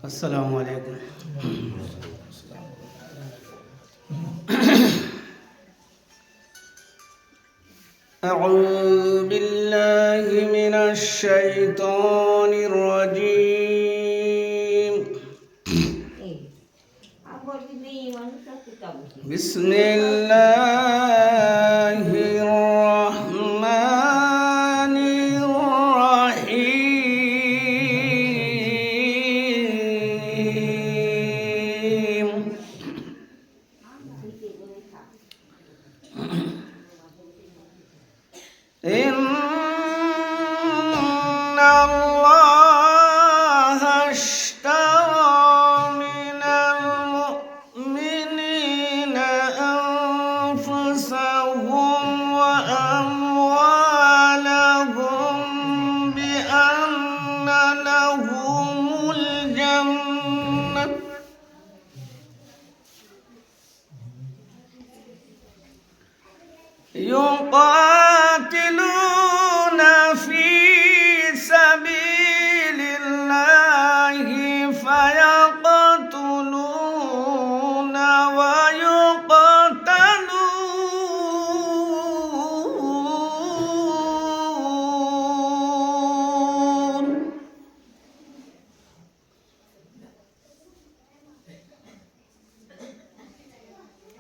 السلام عليكم. أعوذ بالله من الشيطان الرجيم. بسم الله الرحمن الرحيم. إن الله اشترى من المؤمنين أنفسهم وأموالهم بأن لهم الجنة يقاتلون في سبيل الله فيقتلون ويقتلون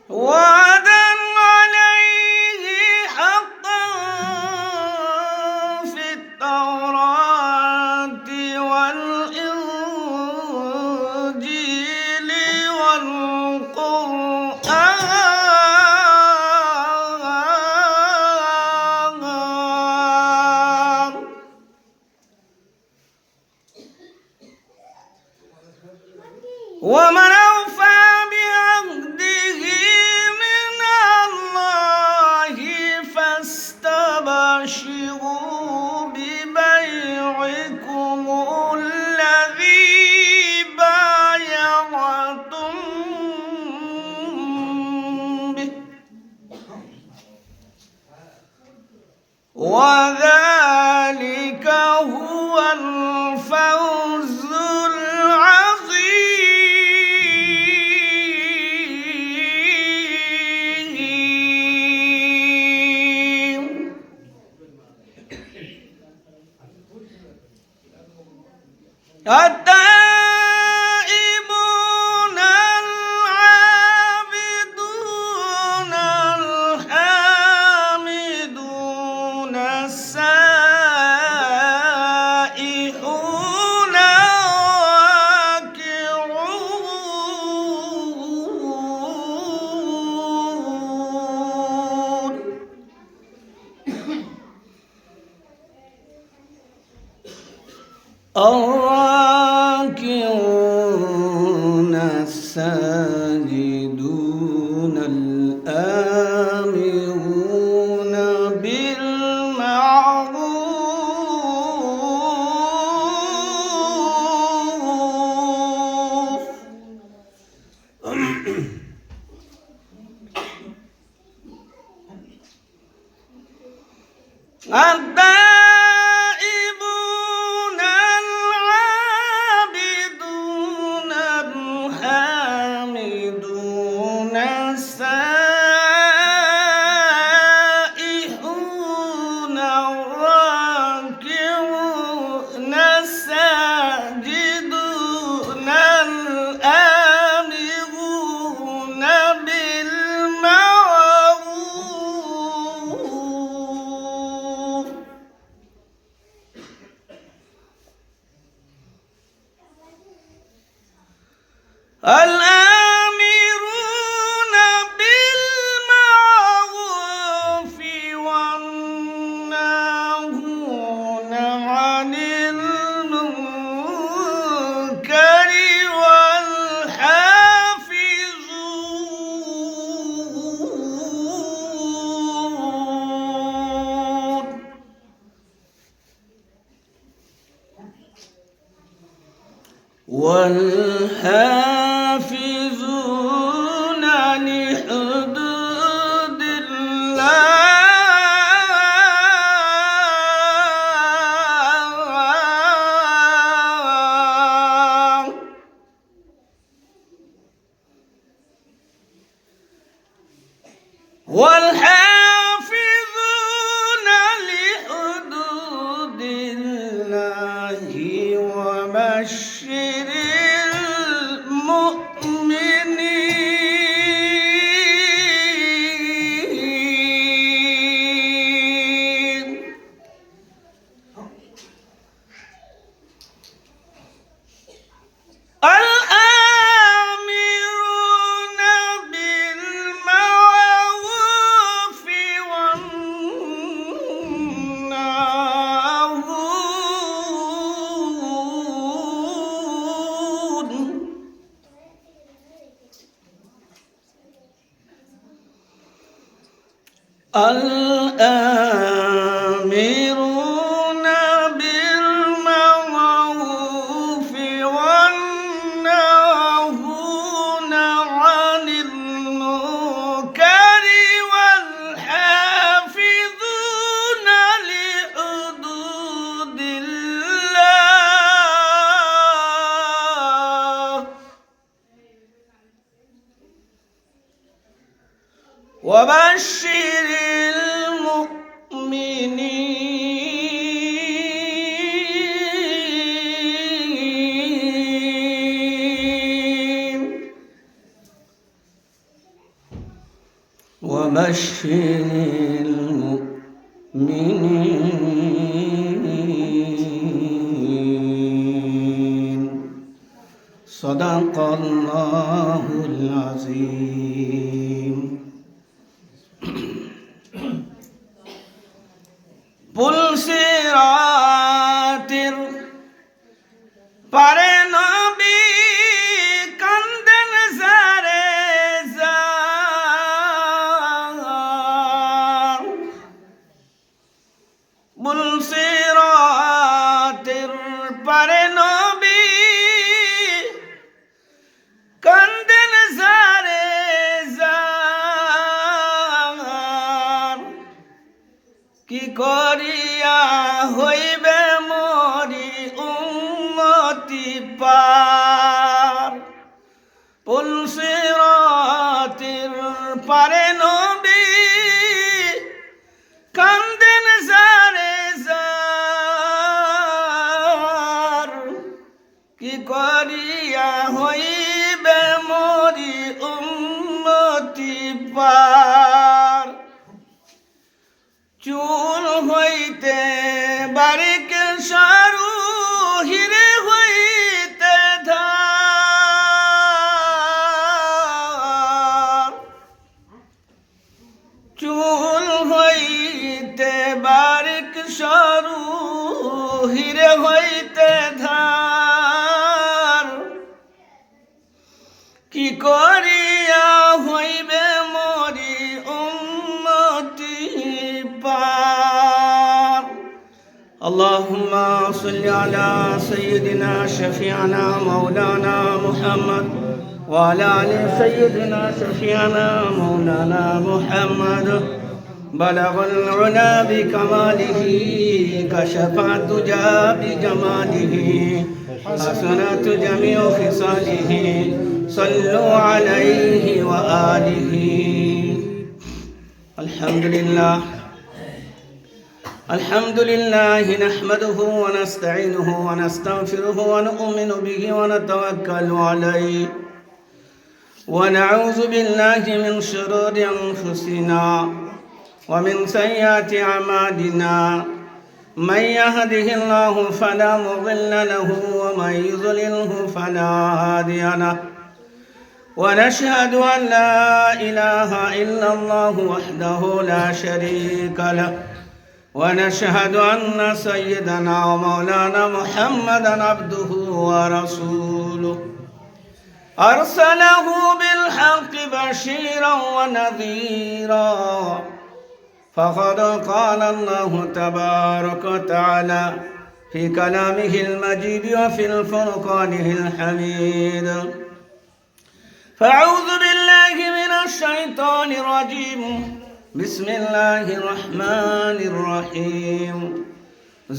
وعدا عليه حقا في التوراة والإنجيل والقرآن ومن أوفى بعهده من الله فاستبشروا ببيعكم الذي بايعتم به وذلك هو الفوز العظيم. التائبون العابدون الحامدون السائحون الراكعون الراكعون الساجدون الآمرون بالمعروف التائبون العابدون الحامدون السائحون الراكعون الساجدون الآمرون بالمعروف الآمرون بالمعروف والناهون عن المنكر والحافظون لحدود الله والحافظون لحدود الله وبشر المؤمنين. الآمرون بالمعروف والناهون الآمرون بالمعروف والناهون عن المنكر والحافظون لحدود الله وبشر المؤمنين. وبشر المؤمنين. صدق الله العظيم. পুলসিরাতের পারে নবী কান্দেন জারে জার। পুলসিরাতের পারে নবী কান্দেন জারে জার। কি করিয়া হইবে মরি উম্মতি পার। পুলসিরাতের পারে নবী কান্দেন জারে জার। কি করিয়া হইবে মরি উম্মতি পার। চুল হইতে বারিক সারু হিরে হইতে ধার। চুল হইতে বারিক সারু হিরে হইতে ধার। কি করিয়া হইবে মরি উম্মতি পার। আল্লাহুম্মা সাল্লি আলা সাইয়্যিদিনা শাফি'ানা মাওলানা মুহাম্মদ ওয়া আলা আলি সাইয়্যিদিনা শাফি'ানা মাওলানা মুহাম্মদ। বালাগাল উলা বিকামালিহি কাশাফাত তুজা বিজামালিহি হাসানাতু জামিউ খিসালিহি সাল্লু আলাইহি ওয়া আলিহি। আলহামদুলিল্লাহ الحمد لله نحمده ونستعينه ونستغفره ونؤمن به ونتوكل عليه ونعوذ بالله من شرور أنفسنا ومن سيئات أعمالنا. من يهده الله فلا مضل له ومن يضلله فلا هادي له. ونشهد أن لا إله إلا الله وحده لا شريك له. ونشهد أن سيدنا ومولانا محمدا عبده ورسوله أرسله بالحق بشيرا ونذيرا. فقد قال الله تبارك وتعالى في كلامه المجيد وفي الفرقانه الحميد. فأعوذ بالله من الشيطان الرجيم. بسم الله الرحمن الرحيم.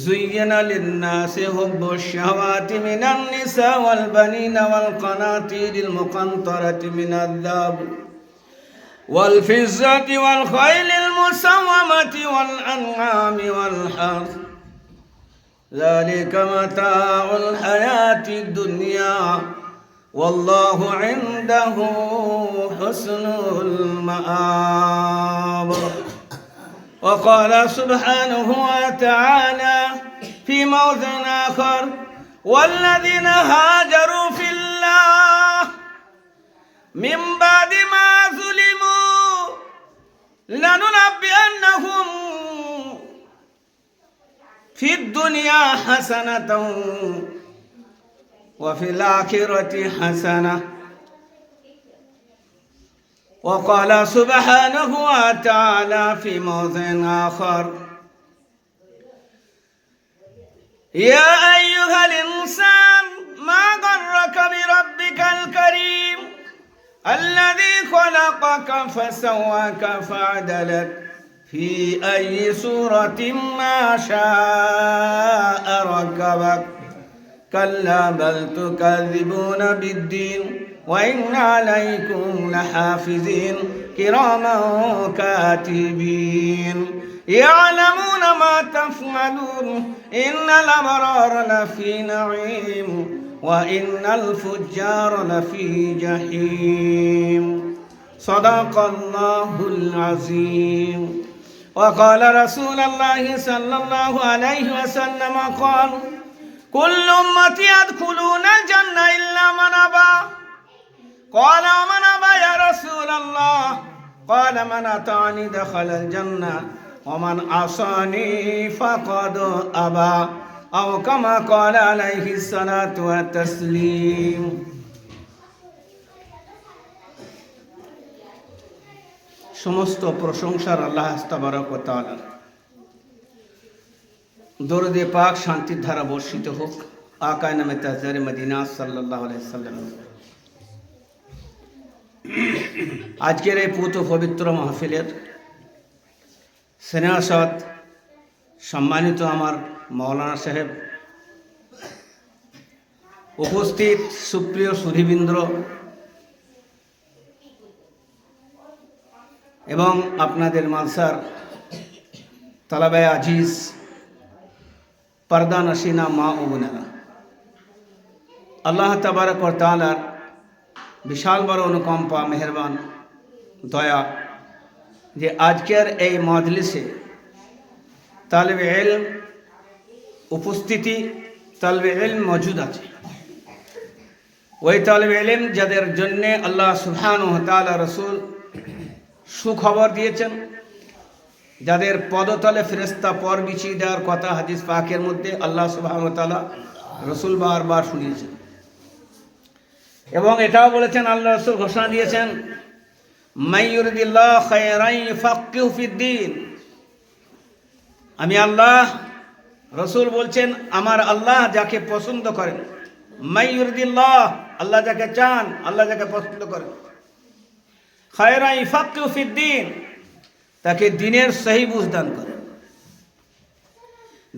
زين للناس حب الشهوات من النساء والبنين والقناطير المقنطرة من الذهب والفزة والخيل المسومة والأنعام والحرث ذلك متاع الحياة الدنيا والله عنده حسن المآب. وقال سبحانه وتعالى في موضع آخر والذين هاجروا في الله من بعد ما ظلموا لننبئنهم في الدنيا حسنة وفي الآخرة حسنة. وقال سبحانه وتعالى في موضع آخر يا أيها الإنسان ما غرك بربك الكريم الذي خلقك فسواك فعدلك في أي صورة ما شاء ركبك كلا بل تكذبون بالدين وإن عليكم لحافظين كراما كاتبين يعلمون ما تفعلون إن الأبرار لفي نعيم وإن الفجار لفي جحيم. صدق الله العظيم. وقال رسول الله صلى الله عليه وسلم قال كل أمتي يدخلون الجنة إلا من أبى. قال ومن أبى يا رسول الله؟ قال من أطاعني دخل الجنة ومن عصاني فقد أبى أو كما قال عليه الصلاة والتسليم. সমস্ত প্রশংসার আল্লাহ তাবারক ওয়া তাআলা। দরুদে পাক শান্তির ধারা বর্ষিত হোক আকা নামে তাজদারে মদিনা সাল্লাল্লাহু আলাইহি সাল্লাম। আজকের এই পুত পবিত্র মাহফিলের স্নেহাসৎ সম্মানিত আমার মাওলানা সাহেব, উপস্থিত সুপ্রিয় সুধীবৃন্দ এবং আপনাদের মালসার তালাবায়ে আজিজ, পর্দা নশিনা মা ও বোনেরা, আল্লাহ তাবারক ওয়া তাআলার বিশাল বড় অনুকম্পা, মেহেরবান দয়া যে আজকের এই মজলিসে তালেবে ইলম উপস্থিতি, তালেবে ইলম মজুদ আছে। ওই তালেবে ইলম যাদের জন্যে আল্লাহ সুবহানাহু ওয়া তাআলা রাসূল সুখবর দিয়েছেন, যাদের পদতলে ফেরেশতা পর বিছিয়ে দেওয়ার কথা হাদিস পাকের মধ্যে আল্লাহ সুবহানাহু ওয়া তাআলা রাসূল বারবার শুনিয়েছেন। এবং এটাও বলেছেন, আল্লাহ রাসূল ঘোষণা দিয়েছেন মাইয়ুরিদিল্লাহু খায়রান ইউফাক্কিহু ফিদ্দীন। আমি আল্লাহ, রাসূল বলছেন আমার আল্লাহ যাকে পছন্দ করেন, মাইয়ুরিদিল্লাহ আল্লাহ যাকে চান, আল্লাহ যাকে পছন্দ করেন, খায়রান ইউফাক্কিহু ফিদ্দীন তাকে দ্বীনের সহি বুঝ দান করেন।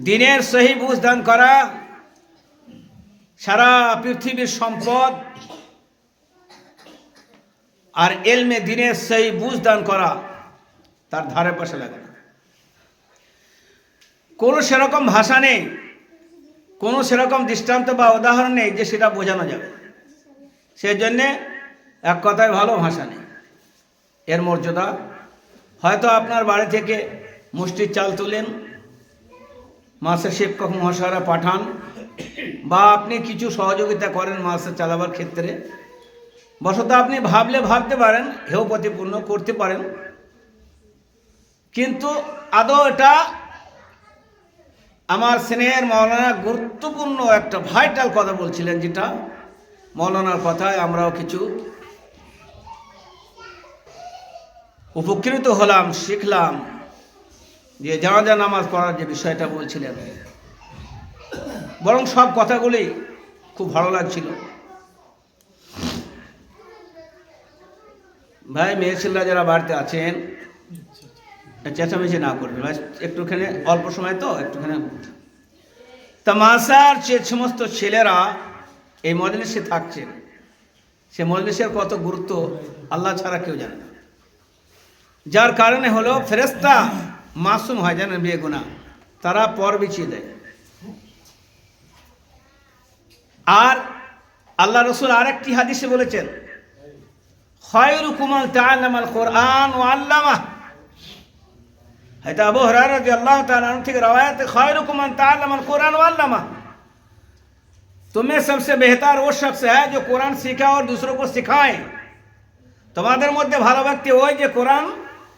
দ্বীনের সহি বুঝ দান করা সারা পৃথিবীর সম্পদ, আর ইলমে দ্বীনের সহি বুঝ দান করা তার ধারে পাশে লাগে না। কোনো সেরকম ভাষা নেই, কোনো সেরকম দৃষ্টান্ত বা উদাহরণ নেই যে সেটা বোঝানো যাবে। সেই জন্যে এক কথায় ভালো ভাষা নেই। এর মর্যাদা হয়তো আপনার বাড়ি থেকে মুষ্টির চাল তুলেন, মাসের শিক্ষক মহাশয়রা পাঠান, বা আপনি কিছু সহযোগিতা করেন মাসে চালাবার ক্ষেত্রে, বশত আপনি ভাবতে পারেন হেয় প্রতিপূর্ণ করতে পারেন, কিন্তু আদৌ এটা আমার স্নেহের মৌলানা গুরুত্বপূর্ণ একটা ভাইটাল কথা বলছিলেন, যেটা মৌলানার কথায় আমরাও কিছু উপকৃত হলাম, শিখলাম। যে জানাজা নামাজ পড়ার যে বিষয়টা বলছিলেন, বরং সব কথাগুলি খুব ভালো লাগছিল। ভাই মেয়ে ছেলেরা যারা বাড়িতে আছেন চেঁচামেচি না করবেন, ভাই একটুখানি অল্প সময় তো একটুখানি। তামাশার যে সমস্ত ছেলেরা এই মজলিসে থাকছেন, সে মজলিসের কত গুরুত্ব আল্লাহ ছাড়া কেউ জানে না। যার কারণে হলো ফেরেশতা মাসুম হয়, জানেন, বেগুনাহ, তারা পর বিছিয়ে দেয়। আর আল্লাহ রসুল আরেকটি হাদিসে বলেছেন, খায়রুকুম মান তাআল্লামাল কোরআন ওয়া আল্লামাহ। হযরত আবু হুরায়রা রাদিয়াল্লাহু তাআলা আনহু থেকে রওয়ায়াত, খায়রুকুম মান তাআল্লামাল কোরআন ওয়া আল্লামাহ। तुम्हें सबसे बेहतर वो शख्स है जो कुरान सीखा और दूसरों को सिखाए। তোমাদের মধ্যে ভালো ব্যক্তি ওই যে কোরআন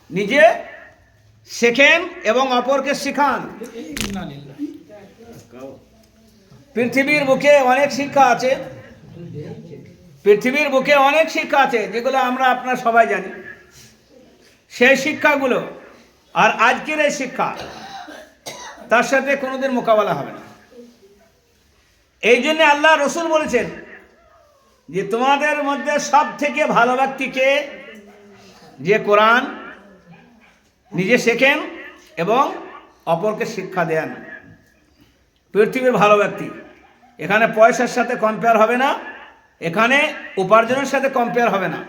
নিজে শেখেন এবং অপরকে শিখান। পৃথিবীর বুকে অনেক শিক্ষা আছে, পৃথিবীর বুকে অনেক শিক্ষা আছে যেগুলো আমরা আপনারা সবাই জানি। সেই শিক্ষাগুলো আর আজকের এই শিক্ষা, তার সাথে কোনোদিন মোকাবেলা হবে না। এই জন্য আল্লাহ রসুল বলেছেন যে তোমাদের মধ্যে সব থেকে ভালো ব্যক্তিকে, যে কোরআন নিজে শেখেন এবং অপরকে শিক্ষা দেন। পৃথিবীর ভালো ব্যক্তি, এখানে পয়সার সাথে কম্পেয়ার হবে না, এখানে উপার্জনের সাথে কম্পেয়ার হবে না।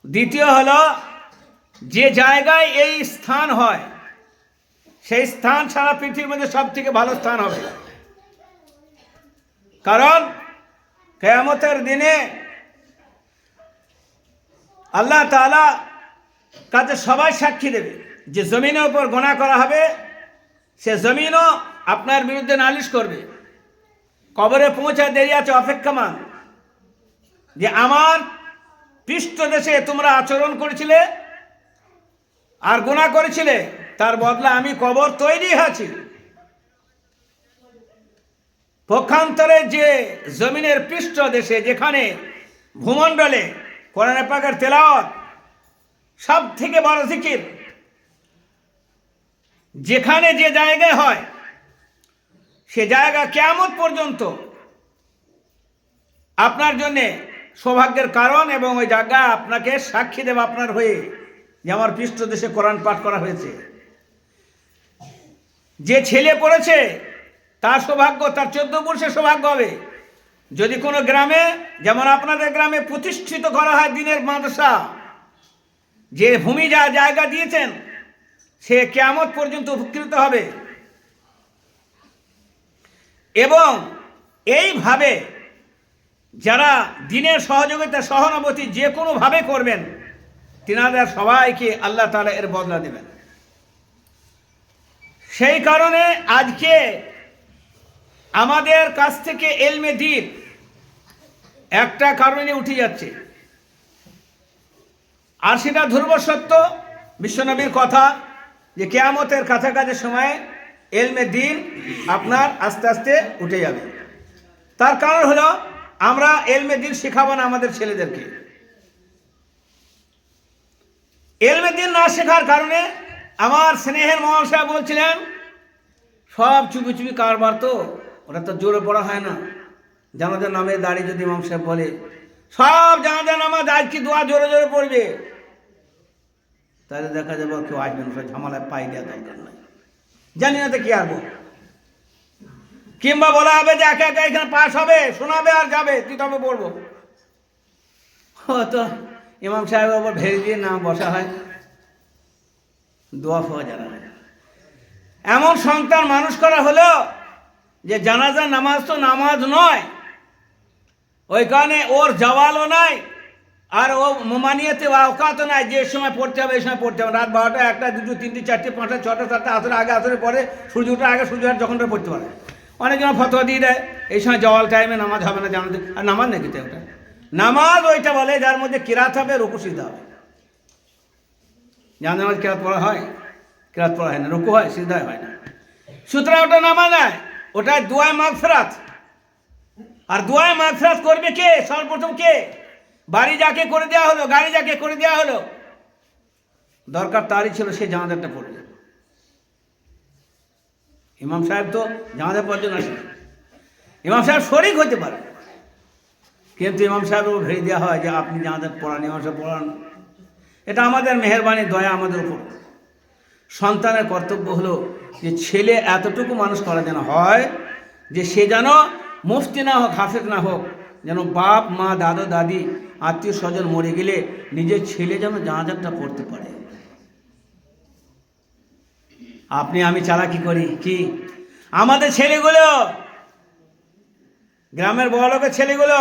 দ্বিতীয় হলো, যে জায়গায় এই স্থান হয় সেই স্থান সারা পৃথিবীর মধ্যে সব থেকে ভালো স্থান হবে। কারণ কিয়ামতের দিনে আল্লাহ তাআলা কাছে সবাই সাক্ষী দেবে যে জমিনের উপর গুনাহ করা হবে, সে জমিনও আপনার বিরুদ্ধে নালিশ করবে। কবরে পৌঁছার দেরি আছে, অপেক্ষমান, যে আমার পৃষ্ঠদেশে তোমরা আচরণ করেছিলে আর গুনাহ করেছিলে, তার বদলা আমি কবর তৈরি আছি। পক্ষান্তরে যে জমিনের পৃষ্ঠদেশে, যেখানে ভূমণ্ডলে কোরআন পাকের তেলাওয়াত সব থেকে বড় জিকির, যেখানে যে জায়গায় হয় সে জায়গা কিয়ামত পর্যন্ত আপনার জন্যে সৌভাগ্যের কারণ, এবং ওই জায়গা আপনাকে সাক্ষী দেবে আপনার হয়ে যে আমার পৃষ্ঠদেশে কোরআন পাঠ করা হয়েছে। যে ছেলে পড়েছে তার সৌভাগ্য, তার 14 বর্ষের সৌভাগ্য হবে। যদি কোনো গ্রামে, যেমন আপনাদের গ্রামে প্রতিষ্ঠিত করা হয় দিনের মাদ্রাসা, যে ভূমি যা জায়গা দিয়েছেন সে কিয়ামত পর্যন্ত উপকৃত হবে। এবং এইভাবে যারা দিনের সহযোগিতা, সহানুভূতি যে কোনোভাবে করবেন, তিনাদের সবাইকে আল্লাহ তাআলা এর বদলা দেবেন। সেই কারণে আজকে আমাদের কাছ থেকে ইলমে দ্বীন একটা কারণে উঠে যাচ্ছে, আর সেটা ধ্রুব সত্য, বিশ্বনবীর কথা, যে কিয়ামতের কাছাকাছি সময়ে ইলমে দ্বীন আপনার আস্তে আস্তে উঠে যাবে। তার কারণ হলো, আমরা ইলমে দ্বীন শেখাবো না আমাদের ছেলেদেরকে। ইলমে দ্বীন না শেখার কারণে আমার স্নেহের মহান সাহেব বলছিলেন, সব চুপি চুপি কারবার, তো ওটা তো জোরে পড়া হয় না। জানাজার নামে দাঁড়িয়ে যদি ইমাম সাহেব বলে সব জানাজার নামাজ আজকে দোয়া জোরে জোরে পড়বে, তাহলে দেখা যাবে কেউ আসবে না, ঝামেলায় পাই দেওয়া দরকার নাই, জানি না তো কি আসবো। কিংবা বলা হবে যে একা একা এখানে পাশ হবে, শোনাবে আর যাবে, তুই তবে পড়বো। তো ইমাম সাহেব আবার ভেড়ে দিয়ে না বসা হয়, দোয়া ফোয়া জানা হয়। এমন সন্তান মানুষ করা হলো যে জানাজার নামাজ তো নামাজ নয়, ওই কারণে ওর জওয়ালও নাই, আর ও মোমানিয়াতে আওকাতও নাই যে সময় পড়তে হবে এই সময় পড়তে হবে। রাত 12টা, 1টা, 2টো, 3টে, 4টে, 5টা, 6টা, 7টা, আসরের আগে, আসরের পরে, সূর্য ওঠার আগে, সূর্য ওঠার যখন পড়তে পারে। অনেকজন ফতোয়া দিয়ে দেয় এই সময় জওয়াল টাইমে নামাজ হবে না, জানাতে। আর নামাজ নাকি তো ওটা নামাজ, ওইটা বলে যার মধ্যে কিরাত হবে, রুকু সিজদা হবে। জানাজার নামাজ কিরাত পড়া হয়? কিরাত পড়া হয় না, রুকু হয়, সিজদা হয় না। সুতরাং ওটা নামাজ নয়, ওটা দুআয়ে মাগফিরাত। আর দুআয়ে মাগফিরাত করবে কে? সর্বপ্রথম কে? বাড়ি যাকে করে দেওয়া হলো, গাড়ি যাকে করে দেওয়া হলো, দরকার তারই ছিল সে জানাজাটা পড়বে। ইমাম সাহেব তো জানাজা পড়ার জন্য আসেন, ইমাম সাহেব শরীক হতে পারে, কিন্তু ইমাম সাহেবও ভেড়ে দেওয়া হয় যে আপনি জানাজা পড়ান, ইমাম সাহেব পড়ান। এটা আমাদের মেহেরবানি, দয়া আমাদের উপর। সন্তানের কর্তব্য হলো যে ছেলে এতটুকু মানুষ করা যেন হয় যে সে যেন মুফতি না হোক, হাফেজ না হোক, যেন বাপ মা দাদা দাদি আত্মীয় স্বজন মরে গেলে নিজের ছেলে যেন জানাজাটা পড়তে পারে। আপনি আমি চালাকি করি কি, আমাদের ছেলেগুলো, গ্রামের বড় লোকের ছেলেগুলো,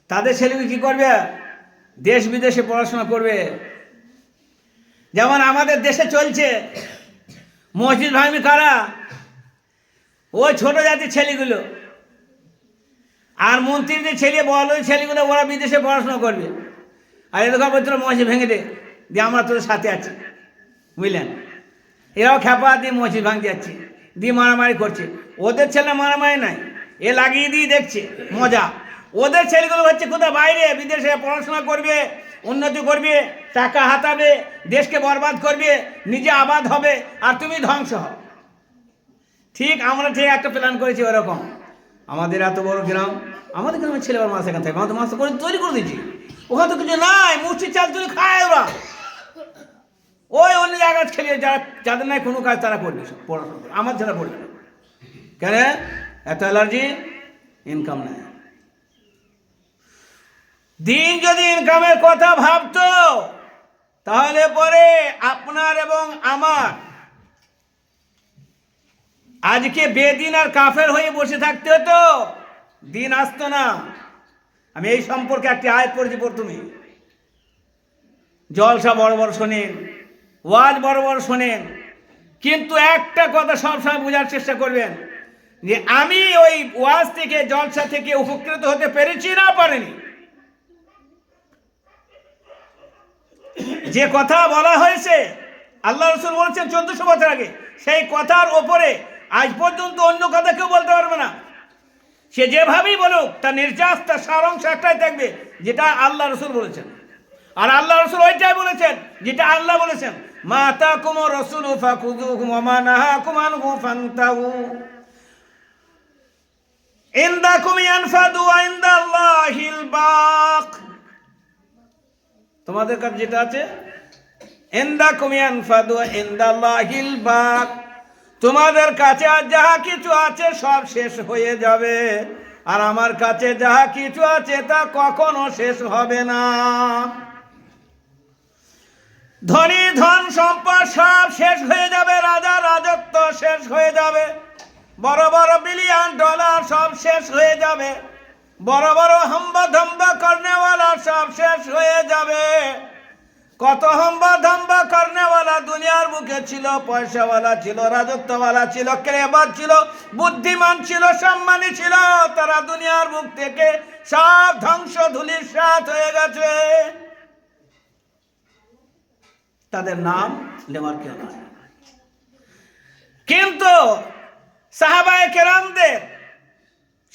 তাদের ছেলেগুলো কি করবে, দেশ বিদেশে পড়াশোনা করবে। যেমন আমাদের দেশে চলছে মসজিদ ভাঙবি কারা, ওই ছোট জাতির ছেলেগুলো, আর মন্ত্রীদের ছেলে বড় ছেলেগুলো ওরা বিদেশে পড়াশোনা করবে। আর এরকম তোরা মসজিদ ভেঙে দে, দিয়ে আমরা তোদের সাথে আছি, বুঝলেন। এরাও খেপা দিয়ে মসজিদ ভাঙতে যাচ্ছে, দিয়ে মারামারি করছে। ওদের ছেলে মারামারি নাই, এ লাগিয়ে দিয়ে দেখছে মজা। ওদের ছেলেগুলো হচ্ছে কোথাও বাইরে বিদেশে পড়াশোনা করবে, উন্নতি করবে, টাকা হাতাবে, দেশকে বরবাদ করবে, নিজে আবাদ হবে, আর তুমি ধ্বংস হও। ঠিক আমরা ঠিক একটা প্ল্যান করেছি ওরকম। আমাদের এত বড় গ্রাম, আমাদের গ্রামের ছেলেবার মাছ এখান থাকে, আমাদের মাছ করে তৈরি করে দিচ্ছি। ওখানে তো কিছু নাই, মুষ্টির চাল তুলে খায় ওরা। ওই অন্য জায়গায় ছেলে যারা, যাদের নাই কোনো কাজ তারা করবে, সব পড়াশোনা করে, আমার ছেলে পড়বে না। কেন? এত অ্যালার্জি, ইনকাম নাই। দিন যদি ইনকামের কথা ভাবতো, তাহলে পরে আপনার এবং আমার আজকে বেদিন আর কাফের হয়ে বসে থাকতে হতো, দিন আসতো না। আমি এই সম্পর্কে একটি আয়াত পড়েছি প্রথমে। জলসা বড় বড় শোনেন, ওয়াজ বড় বড় শোনেন, কিন্তু একটা কথা সবসময় বোঝার চেষ্টা করবেন যে আমি ওই ওয়াজ থেকে, জলসা থেকে উপকৃত হতে পেরেছি না পারিনি। যে কথা বলা হয়েছে, আল্লাহ রসুল বলছেন 1400 বছর আগে, সেই কথার ওপরে আজ পর্যন্ত অন্য কথা কেউ বলতে পারবে না। সে যেভাবেই বলুক, তার নির্যাস, তার সারাংশ একটাই থাকবে, যেটা আল্লাহ রসুল বলেছেন। আর আল্লাহ রসুল ওইটাই বলেছেন যেটা আল্লাহ বলেছেন, মা আতাকুম রাসূলু ফাখুযুহু ওয়া মা নাহাকুম আনহু ফান্তাহু ইনদাকুম ইয়ানফাদু ওয়া ইনদাল্লাহিল বাক। তোমাদের কাছে যেটা আছে, ইনদাকুম ইয়ানফাদু ওয়া ইনদাল্লাহিল বাক, তোমাদের কাছে আর যাহা কিছু আছে সব শেষ হয়ে যাবে, আর আমার কাছে যাহা কিছু আছে তা কখনো শেষ হবে না। ধনী ধন সম্পদ সব শেষ হয়ে যাবে, রাজা রাজত্ব শেষ হয়ে যাবে, বড় বড় বিলিয়ন ডলার সব শেষ হয়ে যাবে, বড় বড় হাম্বা ধাম্বা করনেওয়ালা সব শেষ হয়ে যাবে। কত হাম্বা ধাম্বা করনেওয়ালা দুনিয়ার বুকে ছিল, পয়সাওয়ালা ছিল, রাজত্বওয়ালা ছিল, ক্রেবাদ ছিল, বুদ্ধিমান ছিল, সম্মানী ছিল, তারা দুনিয়ার বুক থেকে সব ধ্বংস ধূলিসাৎ হয়ে গেছে। তাদের নাম নেওয়ার কেউ নয়। কিন্তু সাহাবায়ে কেরামদের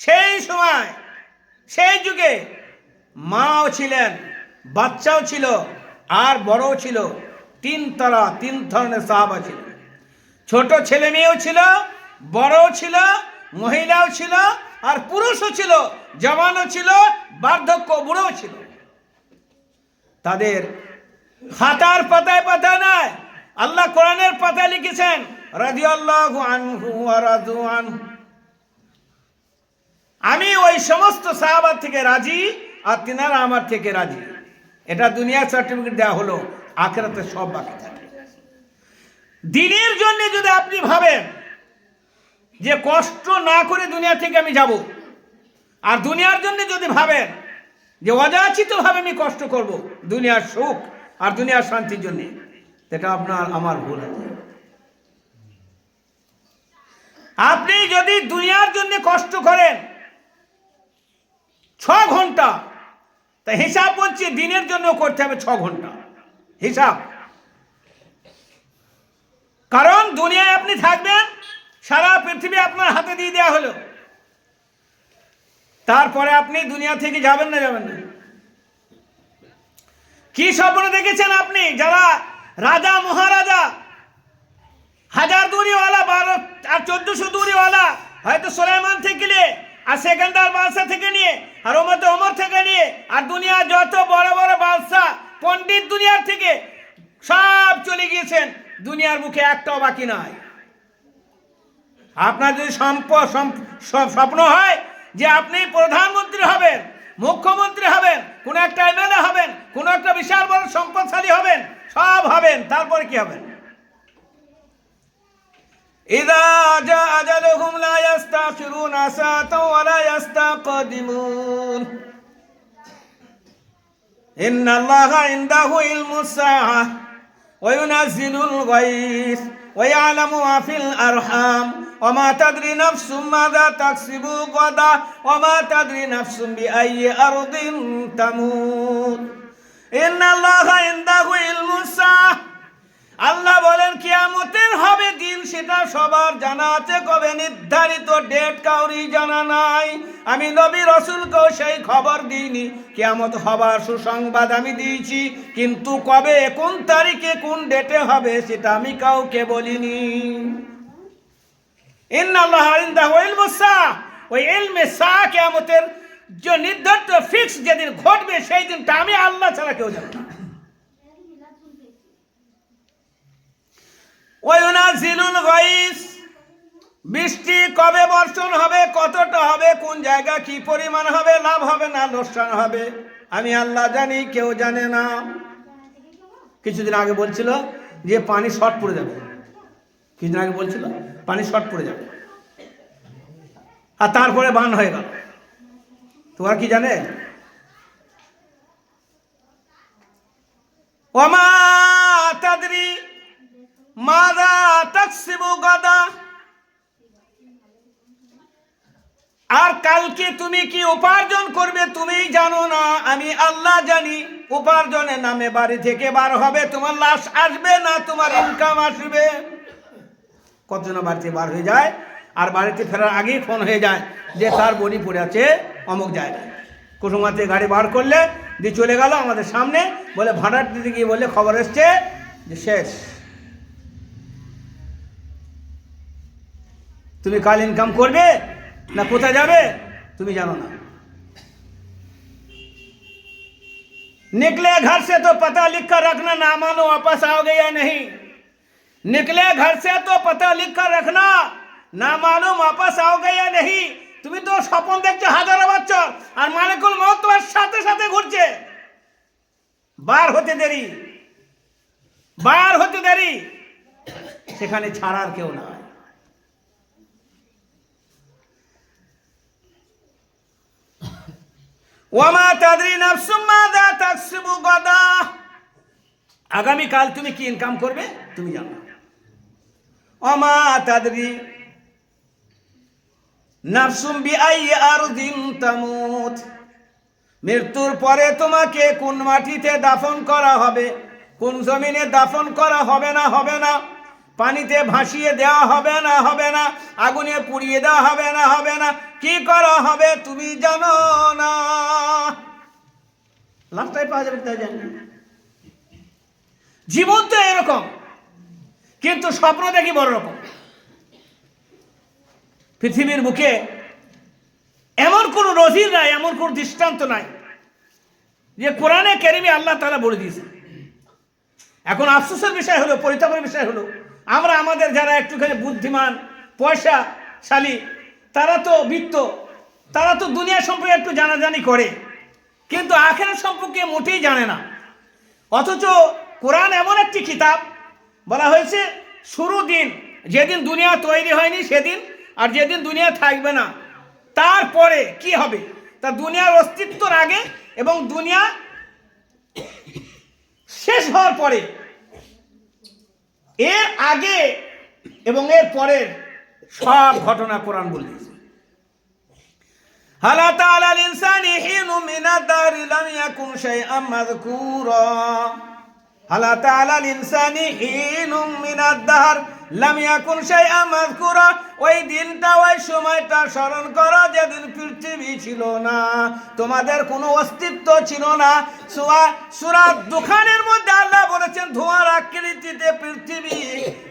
সেই সময়, সেই যুগে মাও ছিলেন, বাচ্চাও ছিল, আর বড়ও ছিল। তিন ধরনের সাহাবা ছিল। ছোট ছেলে মেয়েও ছিল, বড়ও ছিল, মহিলাও ছিল, আর পুরুষও ছিল, জওয়ানও ছিল, বার্ধক্য বুড়োও ছিল। তাদের খাতার পাতায় পাতায় নয়, আল্লাহ কোরআনের পাতায় লিখেছেন রাদিয়াল্লাহু আনহু ওয়া রাদু আনহু, আমি ওই সমস্ত সাহাবা থেকে রাজি, আর তিনারা আমার থেকে রাজি। এটা দুনিয়ার সার্টিফিকেট দেওয়া হলো, আখিরাতে সব বাকি থাকে। দিনের জন্য যদি আপনি ভাবেন যে কষ্ট না করে দুনিয়া থেকে আমি যাব, আর দুনিয়ার জন্য যদি ভাবেন যে অযাচিত ভাবে আমি কষ্ট করব দুনিয়ার সুখ আর দুনিয়ার শান্তির জন্য, এটা আপনার আমার ভুল আছে। আপনি যদি দুনিয়ার জন্য কষ্ট করেন 6 ঘন্টা, তা হিসাব বলছি দিনের জন্য করতে হবে 6 ঘন্টা হিসাব। কারণ দুনিয়ায় আপনি থাকবেন, সারা পৃথিবী আপনার হাতে দিয়ে দেওয়া হলো, তারপরে আপনি দুনিয়া থেকে যাবেন না যাবেন না। কি স্বপ্ন দেখেছেন আপনি? যারা রাজা মহারাজা, 1000 দূরিওয়ালা, 12 আর 1400 দূরিওয়ালা, হয়তো সুলাইমান থেকে নিয়ে, আর সেকেন্ডার বাদশা থেকে নিয়ে, আর ওমর থেকে নিয়ে, আর দুনিয়ার যত বড় বড় বাদশা পণ্ডিত দুনিয়ার থেকে সব চলে গিয়েছেন, দুনিয়ার মুখে একটাও বাকি নাই। আপনার যদি স্বপ্ন হয় যে আপনি প্রধানমন্ত্রী হবেন, মুখ্যমন্ত্রী হবেন, কোন একটা এমএলএ হবেন, কোন একটা বিশাল বড় সম্পদশালী হবেন, সব হবেন, তারপরে কি হবেন? ইযা জা আজালুহুম লা ইস্তাখিরুনা সাআতাও ওয়া লা ইস্তাকদিমুন। ইন্নাল্লাহা ইনদাহু ইলমুস সাআহ ওয়া ইউনাজ্জিলুল গায়স ওয়া ইয়ালামু মা ফিল আরহাম ওয়া মা তাদরি নাফসুম মাযা তাকসিবু গাদা ওয়া মা তাদরি নাফসুম বিআইয়ি আরদিন তামুত। ইন্নাল্লাহা ইনদাহু ইলমুস সাআহ, আল্লাহ বলেন কিয়ামতের হবে দিন, সেটা সবার জানা আছে, কবে নির্ধারিত ডেট কাউরি জানা নাই। আমি নবী রাসূলকেও সেই খবর দিইনি, কিয়ামত হবার সুসংবাদ আমি দিয়েছি, কিন্তু কবে, কোন তারিখে, কোন ডেটে হবে সেটা আমি কাউকে বলিনি। ইন্নাল্লাহা ইনদাহু ইলমুস সাআহ, ওই ইলমে সাআহ কিয়ামতের যে নির্ধারিত ফিক্স যেদিন ঘটবে সেই দিনটা আমি আল্লাহ ছাড়া কেউ জানে না। ওয়ায়ুনাজিলুল গায়স, বৃষ্টি কবে বর্ষণ হবে, কতটা হবে, কোন জায়গা কি পরিমাণ হবে, লাভ হবে না লোকসান হবে, আমি আল্লাহ জানি, কেউ জানে না। কিছুদিন আগে বলছিল যে পানি শর্ট পড়ে যাবে, কিছুদিন আগে বলছিল পানি শর্ট পড়ে যাবে, আর তারপরে বান হয়ে গেল। তোমরা কি জানে? ওমা তাদরি মাযা তাকসিবু গাদা, আর কালকে তুমি কি উপার্জন করবে তুমিই জানো না, আমি আল্লাহ জানি। উপার্জনের নামে বাড়ি থেকে বার হবে, তোমার লাশ আসবে না, তোমার ইনকাম আসবে। কতজন বাড়িতে বার হয়ে যায় আর বাড়িতে ফেরার আগেই ফোন হয়ে যায় যে তার বডি পড়ে আছে অমুক জায়গায়। কুসুমাতে গাড়ি বার করলে দিয়ে চলে গেল আমাদের সামনে, বলে ভাড়ার দিতে গিয়ে বলে খবর এসছে যে শেষ। তুমি কাল ইনকাম করবে না কোথায় যাবে তুমি জানো না। निकले घर से तो पता लिख कर रखना, ना मानो वापस आओगे या नहीं। निकले घर से तो पता लिख कर रखना, ना मानो वापस आओगे या नहीं। তুমি তো স্বপ্ন দেখছো হাজারো বছর, আর মালিকুল মউত তোমার সাথে সাথে ঘুরছে। বার হতে দেরি, বার হতে দেরি, সেখানে ছাড়ার কেউ না। ওয়ামা তাদরি নাফসুম মাযা তাকসিবু গাদা, আগামী কাল তুমি কি ইনকাম করবে তুমি জানো না। ওয়ামা তাদরি নাফসুম বিআইয়ি আরদিন তামুত, মৃত্যুর পরে তোমাকে কোন মাটিতে দাফন করা হবে, কোন জমিনে দাফন করা হবে না হবে না, পানিতে ভাসিয়ে দেওয়া হবে না হবে না, আগুনে পুড়িয়ে দেওয়া হবে না হবে না, কি করা হবে তুমি জানো না। লাস্টটাই পাওয়া যাবে তাই জানি। জীবন তো এরকম, কিন্তু স্বপ্ন দেখি বড় রকম। পৃথিবীর বুকে এমন কোন নজির নাই, এমন কোন দৃষ্টান্ত নাই যে কোরআনে কারিমে আল্লাহ তাআলা বলে দিয়েছে। এখন আফসোসের বিষয় হলো, পরিতাপের বিষয় হলো, আমরা আমাদের যারা একটুখানি বুদ্ধিমান পয়সাশালী তারা তো বিত্ত, তারা তো দুনিয়া সম্পর্কে একটু জানাজানি করে, কিন্তু আখিরাত সম্পর্কে মোটেই জানে না। অথচ কোরআন এমন একটি কিতাব, বলা হয়েছে শুরু দিন, যেদিন দুনিয়া তৈরি হয়নি সেদিন, আর যেদিন দুনিয়া থাকবে না তারপরে কি হবে, তা দুনিয়ার অস্তিত্বর আগে এবং দুনিয়া শেষ হওয়ার পরে, এর আগে এবং এর পরের সব ঘটনা কোরআন বলে দিয়েছে। হাল আতা আলাল ইনসানি হিনুম মিনাদ দাহরি লাম ইয়াকুন শাইআম মাযকুরা, হাল আতা আলাল ইনসানি হিনুম মিনাদ দাহর লাম ইয়াকুন শাইআম মাযকুরা, ওই দিনটা ওই সময়টা স্মরণ করো যেদিন পৃথিবী ছিল না, তোমাদের কোনো অস্তিত্ব ছিল না। সূরা দুখানের মধ্যে আল্লাহ বলেছেন ধোঁয়ার আকৃতিতে পৃথিবী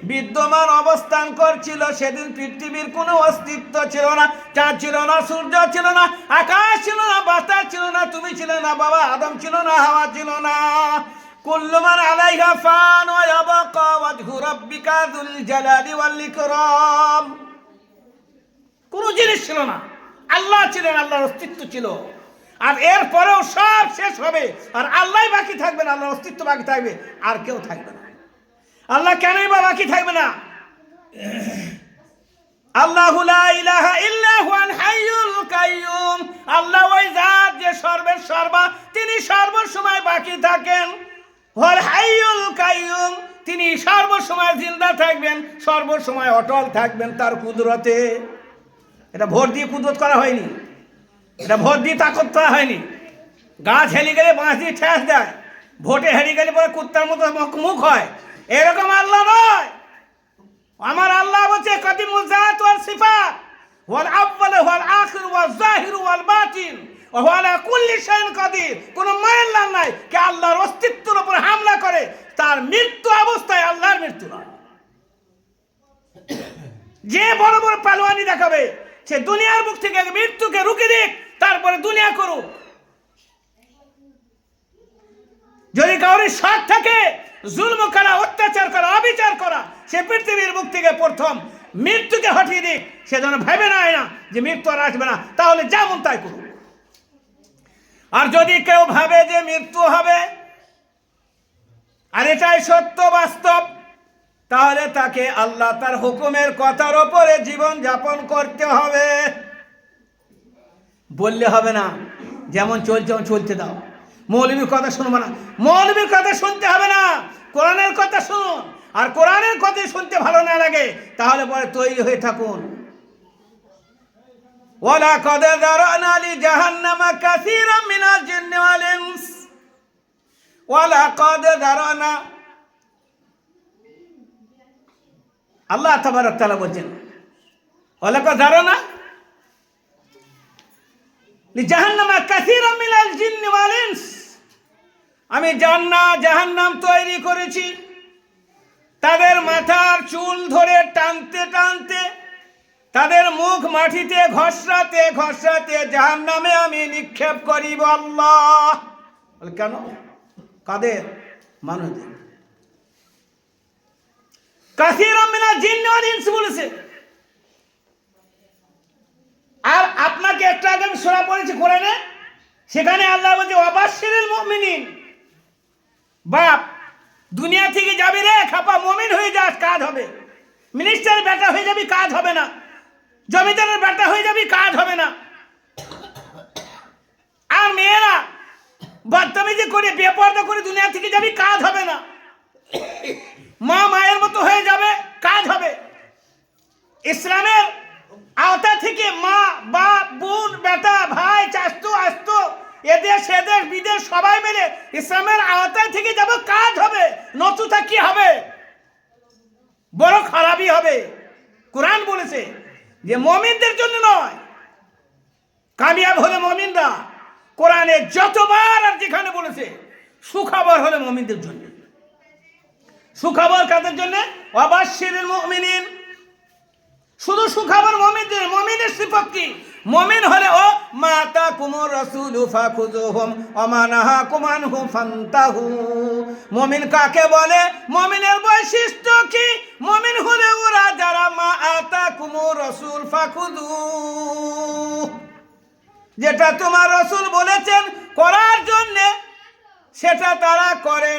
বিদ্যমান অবস্থান করছিল, সেদিন পৃথিবীর কোনো অস্তিত্ব ছিল না, চাঁদ ছিল না, সূর্য ছিল না, আকাশ ছিল না, বাতাস ছিল না, তুমি ছিলে না, বাবা আদম ছিল না, হাওয়া ছিল না। কুল্লু মান আলাইহা ফান ওয়া ইয়াবকা ওয়াজহু রাব্বিকা যুল জালালি ওয়াল ইকরাম। কোন জিনিস ছিল না, আল্লাহ ছিলেন, আল্লাহর অস্তিত্ব ছিল। আর এরপরেও সব শেষ হবে, আর আল্লাহ বাকি থাকবেন, আল্লাহর অস্তিত্ব বাকি থাকবে, আর কেউ থাকবে না। আল্লাহ কেনই বা বাকি থাকবে না? আল্লাহু লা ইলাহা ইল্লা হুয়াল হাইয়ুল কাইয়ুম। আল্লাহ ওই জাত যে সর্বের সর্বা, তিনি সর্বসময় বাকি থাকেন। ওয়াল হাইয়ুল কাইয়ুম, তিনি সর্বসময় জিন্দা থাকবেন, সর্বসময় অটল থাকবেন তার কুদরতে। এটা ভোট দিয়ে কুদরত করা হয়নি, এটা ভোট দিয়ে তাকত করা হয়নি। গাছ হেলে গেলে বাঁশ দিয়ে ঠেস দেয়, ভোটে হেরে গেলে পরে কুত্তার মতো মুখ হয়, এরকম আল্লাহ নয়। আমার আল্লাহ বলছে কাদিমুল জাত ওয়াল সিফাত ওয়াল আউয়াল ওয়াল আখির ওয়াল যাহির ওয়াল বাতিন ওয়া হুয়া আলা কুল্লি শাইইন কাদির। কোন মায়ের নাই কে আল্লাহর অস্তিত্বের উপর হামলা করে তার মৃত্যু অবস্থায় আল্লাহর মৃত্যু নয়। যে বড় বড় পালোয়ানি দেখাবে সে দুনিয়ার মুখ থেকে মৃত্যুকে রুখে দিক, তারপরে দুনিয়া করুক। যদি কারোর শখ থাকে জুলম করা, অত্যাচার করা, অবিচার করা, সে পৃথিবীর মুখ থেকে প্রথম মৃত্যুকে হটিয়ে দিক। সে যেন ভেবে নেয় না যে মৃত্যু আর আসবে না, তাহলে যেমন তাই করুক। আর যদি কেউ ভাবে যে মৃত্যু হবে আর এটাই সত্য বাস্তব, তাহলে তাকে আল্লাহ তার হুকুমের কথার ওপরে জীবন যাপন করতে হবে। বললে হবে না যেমন চলছে চলতে দাও, মৌলবীর কথা শুনবো না, মৌলবীর কথা শুনতে হবে না, কোরআনের কথা শুনুন। আর কোরআনের কথা শুনতে ভালো না লাগে তাহলে পরে তৈরি হয়ে থাকুন। ওয়ালাকাদ যারানা লিজাহান্নামা কাসীরাম মিনাল জিন্নি ওয়াল ইনস। ওয়ালাকাদ যারানা, আল্লাহ তাবারক তাআলা বলেন ওয়ালাকাদ যারানা লিজাহান্নামা কাসীরাম মিনাল জিন্নি ওয়াল ইনস। আমি জাহান্নাম তৈরি করেছি, তাদের মাথার চুল ধরে টানতে টানতে, তাদের মুখ মাটিতে ঘষাতে ঘষাতে জাহান্নামে আমি নিক্ষেপ করিব। আল্লাহ কেন? কাদের? মানুষদের। কাসীরাম মিনাল জিন্নি ওয়াল ইনস বলেছে। আর আপনাকে একটা আগে সূরা পড়েছি কোরআনে, সেখানে আল্লাহ বলছে ওয়াবাশশিরিল মুমিনিন। বাপ দুনিয়া থেকে যাবি রে খাপা, মুমিন হয়ে যাস, কাজ হবে। মিনিস্টারের বেটা হয়ে যাবি, কাজ হবে না। জমিদারের বেটা হয়ে যাবি, কাজ হবে না। আর মেয়েরা বদতমিজি করে বেপরদা করে দুনিয়া থেকে যাবি, কাজ হবে না। মা মায়ের মতো হয়ে যাবে, কাজ হবে। ইসলামের আওতা থেকে মা বাপ বোন বেটা ভাই চাচতো আসতো এদেশ সেদেশ বিদেশ সবাই মিলে ইসলামের আওতায় থেকে যাব, কাজ হবে। নতুবা কি হবে? বড় খারাপই হবে। কোরআন বলেছে যে মুমিনদের জন্য নয়, কামিয়াব হলে মুমিনরা। কোরআনে যতবার আর যেখানে বলেছে সুখবর হলে মুমিনদের জন্য। সুখবর কাদের জন্য? ওয়াবাশশিরিল মুমিনিন। শুধু সুখবর মুমিনদের। মুমিনের সিফাত কি? মুমিন হলে ও মাতা কুমুর রাসূলু ফাখুযুহুম ওয়া মা নাহাকুম আনহু ফান্তাহু। মুমিন কাকে বলে? মুমিনের বৈশিষ্ট্য কি? মুমিন হলে ওরা যারা মা আতা কুমুর রাসূল ফাখুযু, যেটা তোমার রাসূল বলেছেন করার জন্য সেটা তারা করে।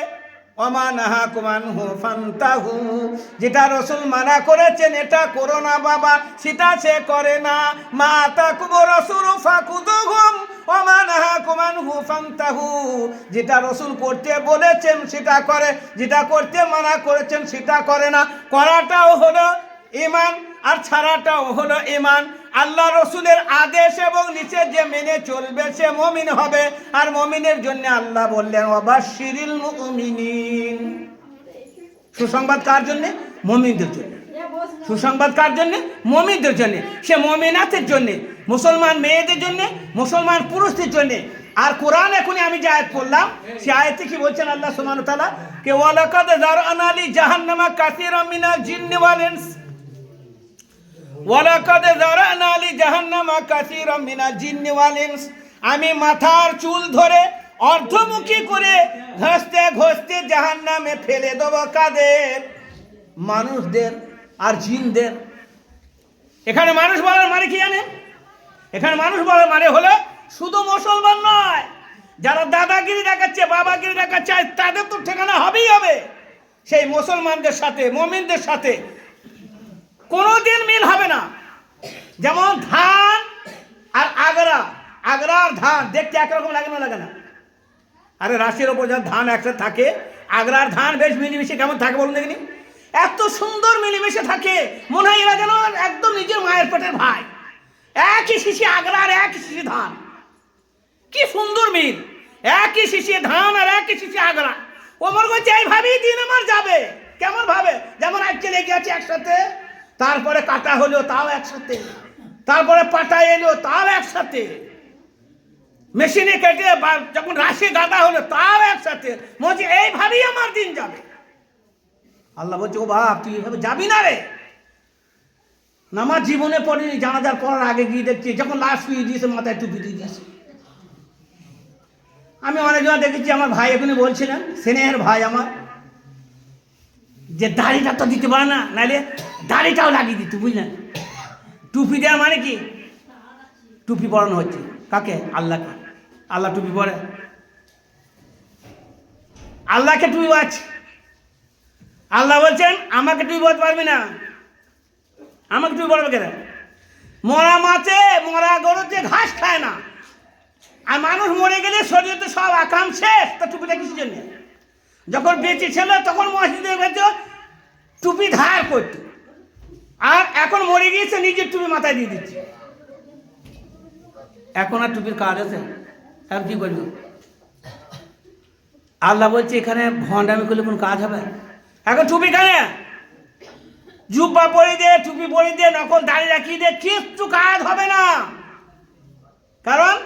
ওমা নাহাকুম আনহু ফান্তাহু, যেটা রাসূল মানা করেছেন এটা করো না বাবা, সেটা সে করে না। মা আতাকুম রাসূলু ফাখুযুহুম ওমা নাহাকুম আনহু ফান্তাহু, যেটা রাসূল করতে বলেছেন সেটা করে, যেটা করতে মানা করেছেন সেটা করে না। করাটাও হলো ঈমান আর ছাড়াটাও হলো ঈমান। আল্লাহ রসুলের আদেশ এবং নিষেধ যে মেনে চলবে সে মুমিন হবে। আর মুমিনের জন্য আল্লাহ বললেন ওয়াবাশশিরিল মুমিনিন। সুসংবাদ কার জন্য? মুমিনদের জন্য। সুসংবাদ কার জন্য? মুমিনদের জন্য। সে মুমিনাতের জন্য, মুসলমান মেয়েদের জন্য, মুসলমান পুরুষদের জন্য। আর কোরআন এখনই আমি যে আয়াত পড়লাম সে আয়াতে কি বলছেন আল্লাহ সুবহানাহু ওয়া তাআলা? কে ওয়ালাকাদ যারআনা লিজাহান্নামা কাসীরাম মিনাল জিন্নি ওয়াল ইনস। ওয়ালাকাদ যারআনা লিজাহান্নামা কাসীরাম মিনাল জিন্নি ওয়াল ইনস। আমি মাথার চুল ধরে অর্ধমুখী করে ঘষতে ঘষতে জাহান্নামে ফেলে দেব। কাদের? মানুষদের আর জিনদের। এখানে মানুষ বলার মানে কি জানেন? এখানে মানুষ বলে মানে হলো শুধু মুসলমান নয়, যারা দাদাগিরি দেখাচ্ছে, বাবাগিরি দেখাচ্ছে, তাদের তো ঠিকানা হবেই হবে। সেই মুসলমানদের সাথে, মুমিনদের সাথে কোনোদিন মিল হবে না। যেমন ধান আর আগ্রার ধান দেখতে একরকম লাগে না, লাগে না? আরে রাশির ওপর যা ধান একসাথে থাকে, আগ্রার ধান বেশ মিলেমিশে কেমন থাকে বলুন দেখিনি? এত সুন্দর মিলেমিশে থাকে, মনে হয় এরা যেন একদম নিজের মায়ের পেটের ভাই। একই শিশি আগ্রার, একই শিশি ধান, কি সুন্দর মিল! একই শিশি ধান আর একই শিশি আগ্রা। ও মনে করছে এইভাবেই দিন আমার যাবে। কেমন ভাবে? যেমন আজকে লেগে আছে একসাথে, তারপরে কাটা হলো তাও একসাথে, তারপরে পাটা এলো তাও একসাথে, মেশিনে কেটে যখন রাশি গাদা হলো তাও একসাথে। বলছে এইভাবেই আমার দিন যাবে। আল্লাহ বলছে ও বাপ, তুই এইভাবে যাবি না রে। নামাজ জীবনে পড়িনি, জানাজার পড়ার আগে গিয়ে দেখছি যখন লাশ শুয়ে দিয়েছে মাথায় টুপি দিয়ে দিয়েছে। আমি অনেকজন দেখেছি, আমার ভাই এখানে বলছিলেন, স্নেহের ভাই আমার, যে দাড়িটা তো দিতে পারে না, নাহলে দাড়িটাও লাগিয়ে দিত, বুঝলেন? টুপি দেওয়ার মানে কি? টুপি পরানো হচ্ছে কাকে? আল্লাহকে। আল্লাহ টুপি পরে? আল্লাহকে টুপি আছে। আল্লাহ বলছেন আমাকে টুপি পরতে পারবি না। আমাকে টুপি পরবে কেন? মরা মাছে, মরা গরুতে ঘাস খায় না, আর মানুষ মরে গেলে শরীরে সব আকাম শেষ, তা টুপিটা কিসের জন্য? যখন বেঁচে ছিল তখন মসজিদে ভেতর টুপি ধার করতো, আর এখন মরে গিয়েছে নিজের টুপি মাথায় দিয়ে দিচ্ছে। এখন আর টুপির কাজ আছে? এখন কি করবো? আল্লাহ বলছে এখানে ভণ্ডামি করলে কোন কাজ হবে? এখন টুপি কানে জুব্বা পরে দিয়ে, টুপি পরে দিয়ে, নকল দাড়ি রাখিয়ে দিয়ে কিচ্ছু কাজ হবে না। কারণ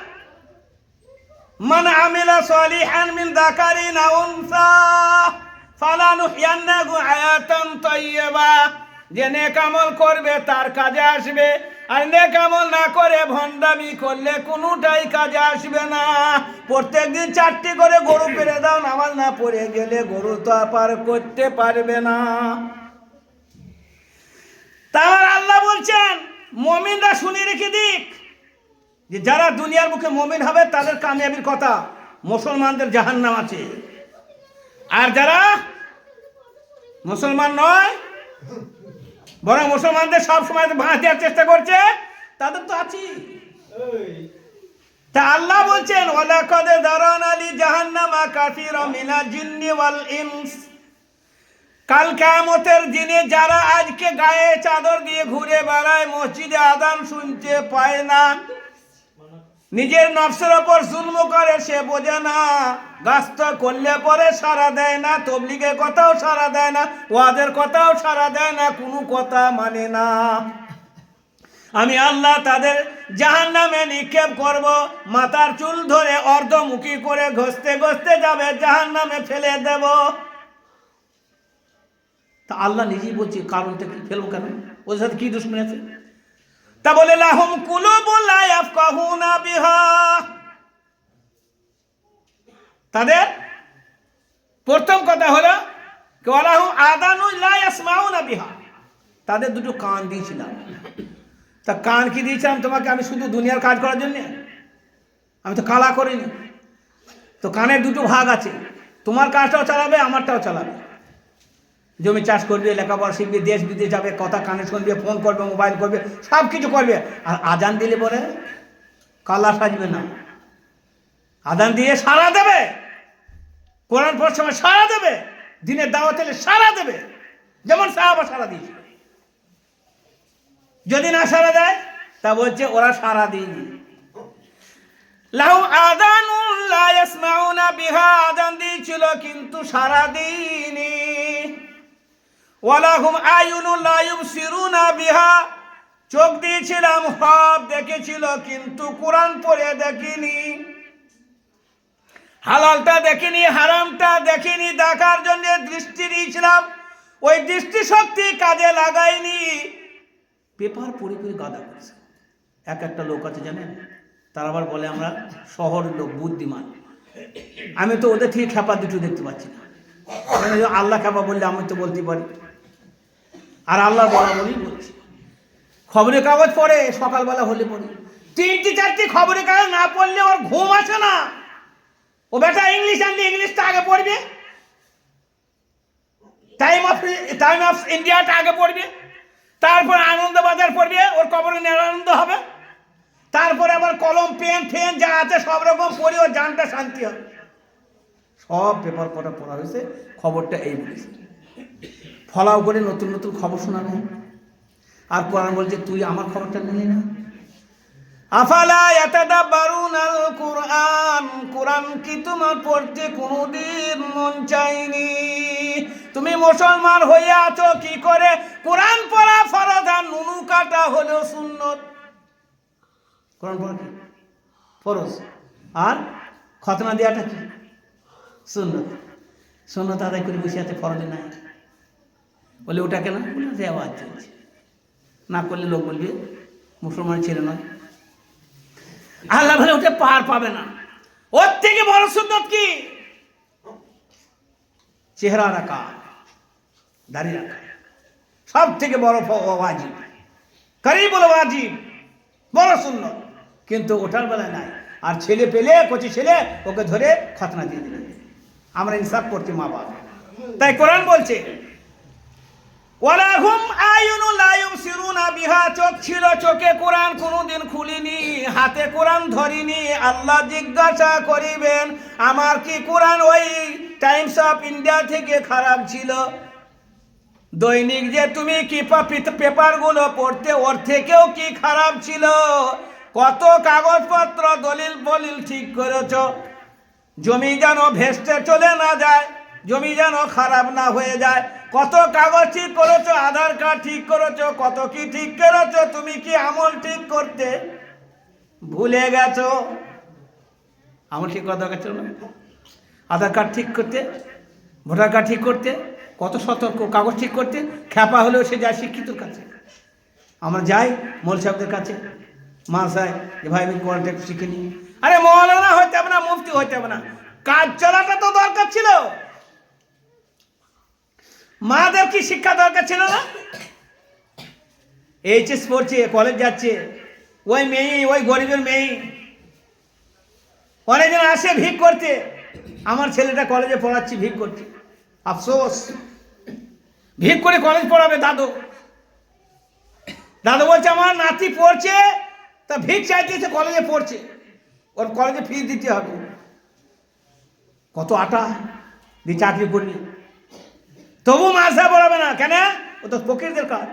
মান আমিলা সালিহান মিন যাকারিন আও উনসা ফালানুহইয়ান্নাহু হায়াতান তাইয়্যিবা। যে নেক আমল করবে তার কাজে আসবে, আর নেক আমল না করে ভণ্ডামি করলে কোনোটাই কাজে আসবে না। প্রত্যেকদিন 4টি করে গরু পেরে দাও, নামাজ না পড়ে গেলে গরু তো পার করতে পারবে না। তার আল্লাহ বলছেন মুমিনরা শুনে রেখে দিক, যে যারা দুনিয়ার মুখে মুমিন হবে তাদের কামিয়াবির কথা, মুসলমানদের জাহান্নাম আছে। আর যারা মুসলমান নয়, বরং মুসলমানদের সব সময় ভাঁজ দেওয়ার চেষ্টা করছে, তাদের তো আছেই। তা আল্লাহ বলছেন ওয়ালাকাদ দারানা লি জাহান্নামা কাসীরাম মিনাল জিন্নি ওয়াল ইনস। কাল কিয়ামতের দিনে যারা আজকে গায়ে চাদর দিয়ে ঘুরে বেড়ায়, মসজিদে আযান শুনতে পায় না, নিজের নফসের ওপর জুলম করে, সে বোঝে না, গাস্ত করলে পরে সাড়া দেয় না, তবলিগের কথাও সাড়া দেয় না, ওয়াজের কথাও সাড়া দেয় না, কোনো কথা মানে না, আমি আল্লাহ তাদের জাহান্নামে নিক্ষেপ করব, মাথার চুল ধরে অর্ধমুখী করে ঘষতে ঘষতে যাবে, জাহান্নামে ফেলে দেব। তা আল্লাহ নিজেই বলছে কারণটা কি, ফেলবো কেন? ওর সাথে কি দুশমনী আছে? তা বলে লাহুম কুলুবুন লা ইয়াফকাহুনা বিহা। তাদের প্রথম কথা হলো ওয়ালাহুম আযানুন লা ইয়াসমাউনা বিহা। তাদের দুটো কান দিয়েছিলাম। তা কান কি দিয়েছিলাম তোমাকে? আমি শুধু দুনিয়ার কাজ করার জন্য? আমি তো কালা করিনি। তো কানের দুটো ভাগ আছে, তোমার কাজটাও চালাবে, আমারটাও চালাবে। জমি চাষ করবে, লেখাপড়া শিখবে, দেশ বিদেশ যাবে, কথা কানে শুনবে, ফোন করবে, মোবাইল করবে, সব কিছু করবে। আর আজান দিলে পরে কালা সাজবে না, আজান দিয়ে সারা দেবে, কোরআন পড়ার সময় সারা দেবে, দিনের দাওয়াত এলে সারা দেবে, যেমন সাহাবা সারা দিয়েছে। যদি না সারা দেয় তা বলছে ওরা সারা দিইনি। লাহু আযানুন লা ইয়াসমাউনা বিহা, আযান দিয়েছিল কিন্তু সারা দিইনি। ওয়ালাহুম আয়ুনুন লা ইউবসিরুনা বিহা, চোখ দিয়েছিলাম, সব দেখেছিল কিন্তু কোরআন পড়ে দেখিনি, হালালটা দেখিনি, হারামটা দেখিনি। দেখার জন্য দৃষ্টি দিয়েছিলাম, ওই দৃষ্টি শক্তি কাজে লাগাইনি, পেপার পড়ে করে গাদা করেছে। একটা লোক আছে জানেন, তারা আবার বলে আমরা শহরের লোক, বুদ্ধিমান। আমি তো ওদের থেকে খেপা দুটো দেখতে পাচ্ছি না। আল্লাহ খেপা বললে আমি তো বলতে পারি, আর আল্লাহ বলা বলেই বলছি। খবরের কাগজ পড়ে সকালবেলা হলে পড়ে, তিনটি চারটি খবরের কাগজ না পড়লে ওর ঘুম আসে না। ও বেটা ইংলিশ আনলে ইংলিশটা আগে পড়বে, টাইম অফ ইন্ডিয়াটা আগে পড়বে, তারপর আনন্দবাজার পড়বে, ওর কবরে নিরানন্দ হবে, তারপরে আবার কলম পেন ফেন যা আছে সব রকম পড়ে ওর জানটা শান্তি হবে। সব পেপার কটা পড়া হয়েছে, খবরটা এই বলেছে, ফলাও করে নতুন নতুন খবর শোনানো। আর কোরআন বলছে তুই আমার খবরটা নিলি না। আফালা ইয়াতাদাব্বারুনাল কুরআন, কোরআন কি তোমার পড়তে কোনোদিন মন চাইনি? তুমি মুসলমান হয়ে আছো কি করে? কোরআন পড়া ফরজ আর নুনু কাটা হলো সুন্নত। কোরআন পড়া কি ফরজ আর খতনা দেওয়াটা কি সুন্নত। সুন্নত আদায় করে বসে আছে, ফরজে নাই। বলে ওটা কেন? বলে রেওয়াজ চলছে, না করলে লোক বলবে মুসলমান ছেলে নয়। আল্লাহ বলে ওটা পার পাবে না। ওর থেকে বড় সুন্নত কি? চেহারা রাখা, দাড়ি রাখা, সব থেকে বড় ওয়াজিব, করিব বলো ওয়াজিব, বড় সুন্নত। কিন্তু ওঠার বেলায় নাই। আর ছেলে পেলে কচি ছেলে ওকে ধরে খতনা দিয়ে দিলেন। আমরা ইনসাফ করছি মা বাবা। তাই কোরআন বলছে ওয়ালাহুম আয়ুনু লা ইউবসিরুনা বিহা, চোখ ছিল চোখে কোরআন কোনোদিন খুলিনি, হাতে কোরআন ধরিনি। আল্লাহ জিজ্ঞাসা করিবেন আমার কি কোরআন ওই টাইমস অফ ইন্ডিয়া থেকে খারাপ ছিল? দৈনিক যে তুমি কি পেপারগুলো পড়তে ওর থেকেও কি খারাপ ছিল? কত কাগজপত্র দলিল বলিল ঠিক করেছ, জমি যেন ভেস্তে চলে না যায়, জমি যেন খারাপ না হয়ে যায়। কত কাগজ ঠিক করেছো, আধার কার্ড ঠিক করেছো, কত কি ঠিক করেছো। তুমি কি আমল ঠিক করতে ভুলে গেছো? আমল ঠিক করা দরকার ছিল না? আধার কার্ড ঠিক করতে, ভোটার কার্ড ঠিক করতে, কত সতর্ক, কাগজ ঠিক করতে। খ্যাপা হলেও সে যায় শিক্ষিতর কাছে। আমরা যাই মোল সাহেবদের কাছে, মা সাহেব যে ভাই আমি কোরআনটা একটু শিখে নিই। আরে মৌলানা হইতে হবে না, মুফতি হইতে হবে না, কাজ চলাটা তো দরকার ছিল। মাদের কি শিক্ষা দরকার ছিল না? এইচএস পড়ছে, কলেজ যাচ্ছে, ওই মেয়ে, ওই গরিবের মেয়ে অনেকজন আসে ভিক করতে। আমার ছেলেটা কলেজে পড়াচ্ছি, ভিক করছে, আফসোস। ভিক করে কলেজ পড়াবে দাদু। দাদু বলছে আমার নাতি পড়ছে, তা ভিক চাইতেছে, কলেজে পড়ছে, ওর কলেজে ফিস দিতে হবে। কত আটা দিয়ে চাকরি করবে, তবু মাসা পড়াবে না কেন? ও তো ফকিরদের কাজ।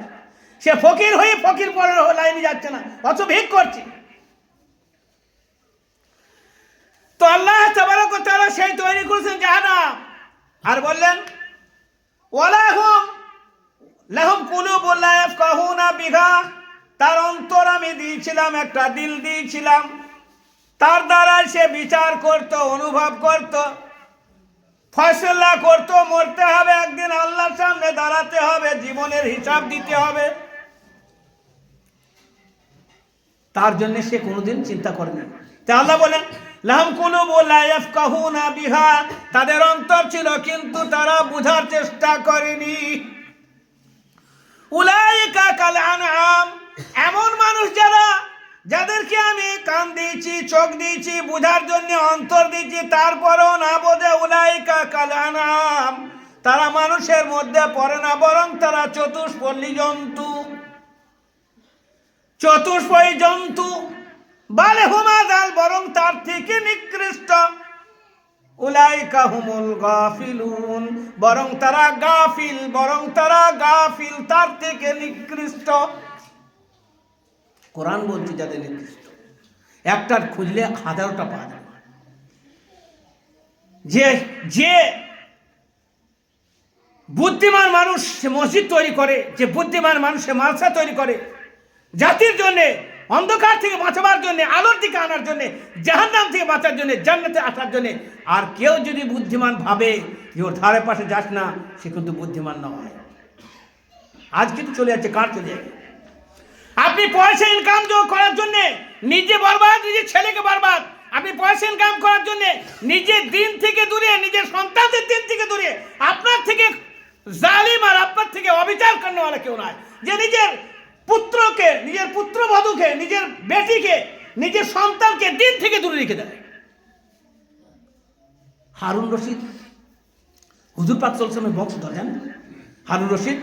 সে ফকির হয়ে ফকির পড়ার লাইনে যাচ্ছে না, অথচ ভিক করছে। তো আল্লাহ তাবারক ওয়া তাআলা সেই তৈরি করেছেন জাহান্নাম। আর বললেন লাহুম কুলুবুন লা ইয়াফকাহুনা বিহা, তার অন্তর আমি দিয়েছিলাম, একটা দিল দিয়েছিলাম, তার দ্বারা সে বিচার করত, অনুভব করত, ফয়সালা করত। মরতে হবে একদিন, আল্লাহর সামনে দাঁড়াতে হবে, জীবনের হিসাব দিতে হবে। তার জন্য সে কোনোদিন চিন্তা করেনি। তা আল্লাহ বলেন লাহুম কুলুবুন লা ইয়াফকাহুনা বিহা, তাদের অন্তর ছিল কিন্তু তারা বুঝার চেষ্টা করেনি। উলাইকা কাল আনআম, এমন মানুষ যারা, যাদেরকে আমি কান দিয়েছি, চোখ দিয়েছি, বুঝার জন্য অন্তর দিয়েছি, তারপরেও না বোঝে। উলাইকা কাল আনআম, তারা মানুষের মধ্যে পড়ে না, বরং তারা চতুষ্পদী জন্তু, চতুষ্পদী জন্তু। বালে হুমা জাল, বরং তার থেকে নিকৃষ্ট। উলাইকা হুমুল গাফিলুন, বরং তারা গাফিল, বরং তারা গাফিল, তার থেকে নিকৃষ্ট। কোরআন বলছে যাদের নিকৃষ্ট, একটার খুঁজলে হাজারোটা পাওয়া যাবে। যে বুদ্ধিমান মানুষ সে মসজিদ তৈরি করে, যে বুদ্ধিমান মানুষ সে মাদ্রাসা তৈরি করে, জাতির জন্যে, অন্ধকার থেকে বাঁচাবার জন্য, আলোর দিকে আনার জন্য, জাহান্নাম থেকে বাঁচার জন্য, জান্নাতে আসার জন্য। আর কেউ যদি বুদ্ধিমান ভাবে যে ওর ধারে পাশে যাস না, সে কিন্তু বুদ্ধিমান নয়। আজ কিন্তু চলে যাচ্ছে, কার চলে যাবে? আপনি পয়সা ইনকাম করার জন্য নিজে বরবাদ, নিজের ছেলেকে বরবাদ। আপনি পয়সা ইনকাম করার জন্য নিজের দিন থেকে দূরে, নিজের সন্তানদের দিন থেকে দূরে। আপনার থেকে জালিম আর আপনার থেকে অবিচার করেওয়ালা কেউ নয়, যে নিজের পুত্রকে, নিজের পুত্রবধূকে, নিজের বেটিকে নিজের সন্তানকে দিন থেকে দূরে রেখে দেয়। হারুন রশিদ হুজুর পাক সাল্লাল্লাহু আলাইহি ওয়াসাল্লামের বংশধর, জানেন? হারুন রশিদ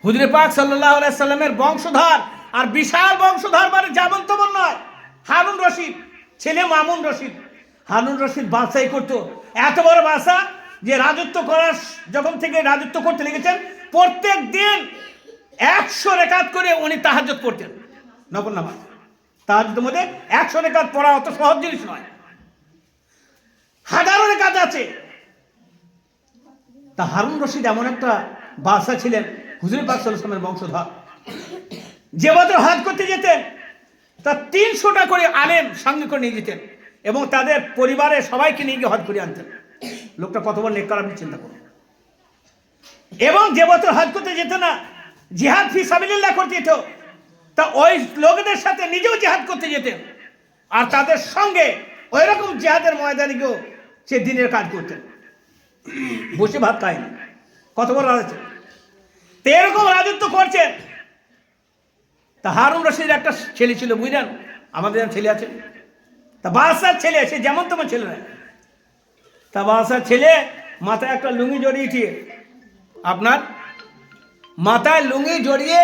হুজুর পাক সাল্লাল্লাহু আলাইহি ওয়াসাল্লামের বংশধর, আর বিশাল বংশধর মানে যেমন তেমন নয়। হারুন রশিদ ছেলে মামুন রশিদ। হারুন রশিদ বাদশাহী করতো, এত বড় বাদশাহ যে রাজত্ব করার যখন থেকে রাজত্ব করতে লেগেছেন, প্রত্যেক দিন 100 রাকাত করে উনি তাহাজ্জুদ পড়তেন, নফল নামাজ। তাহাজ্জুদের মধ্যে 100 রাকাত পড়া অত সহজ জিনিস নয়, হাজারো রাকাত আছে। তা হারুন রশিদ এমন একটা বাদশাহ ছিলেন, হুজুর পাক সাল্লাল্লাহু আলাইহি ওয়াসাল্লামের বংশধর, যে বছর হজ করতে যেতেন তা 300টা করে আলেম সঙ্গে করে নিয়ে যেতেন এবং তাদের পরিবারের সবাইকে নিয়ে গিয়ে হজ করে আনতেন। লোকটা কত বড় নেককার আপনি চিন্তা করুন। এবং যে বছর হজ করতে যেত না, জিহাদ ফি সাবিলিল্লাহ করতে যেত, তা ওই লোকদের সাথে নিজেও জিহাদ করতে যেতেন, আর তাদের সঙ্গে ওই রকম জিহাদের ময়দানে গিয়েও সে দিনের কাজ করতেন, বসে ভাত খায়নি। কত বড় রাজত্ব! তো এরকম রাজত্ব করছেন। তা হারুন রশিদের একটা ছেলে ছিল, বুঝলেন? আমাদের ছেলে আছে, তা বাদশার ছেলে, সে যেমন তেমন ছেলে নয়। তা বাদশার ছেলে মাথায় একটা লুঙ্গি জড়িয়ে, আপনার মাথায় লুঙ্গি জড়িয়ে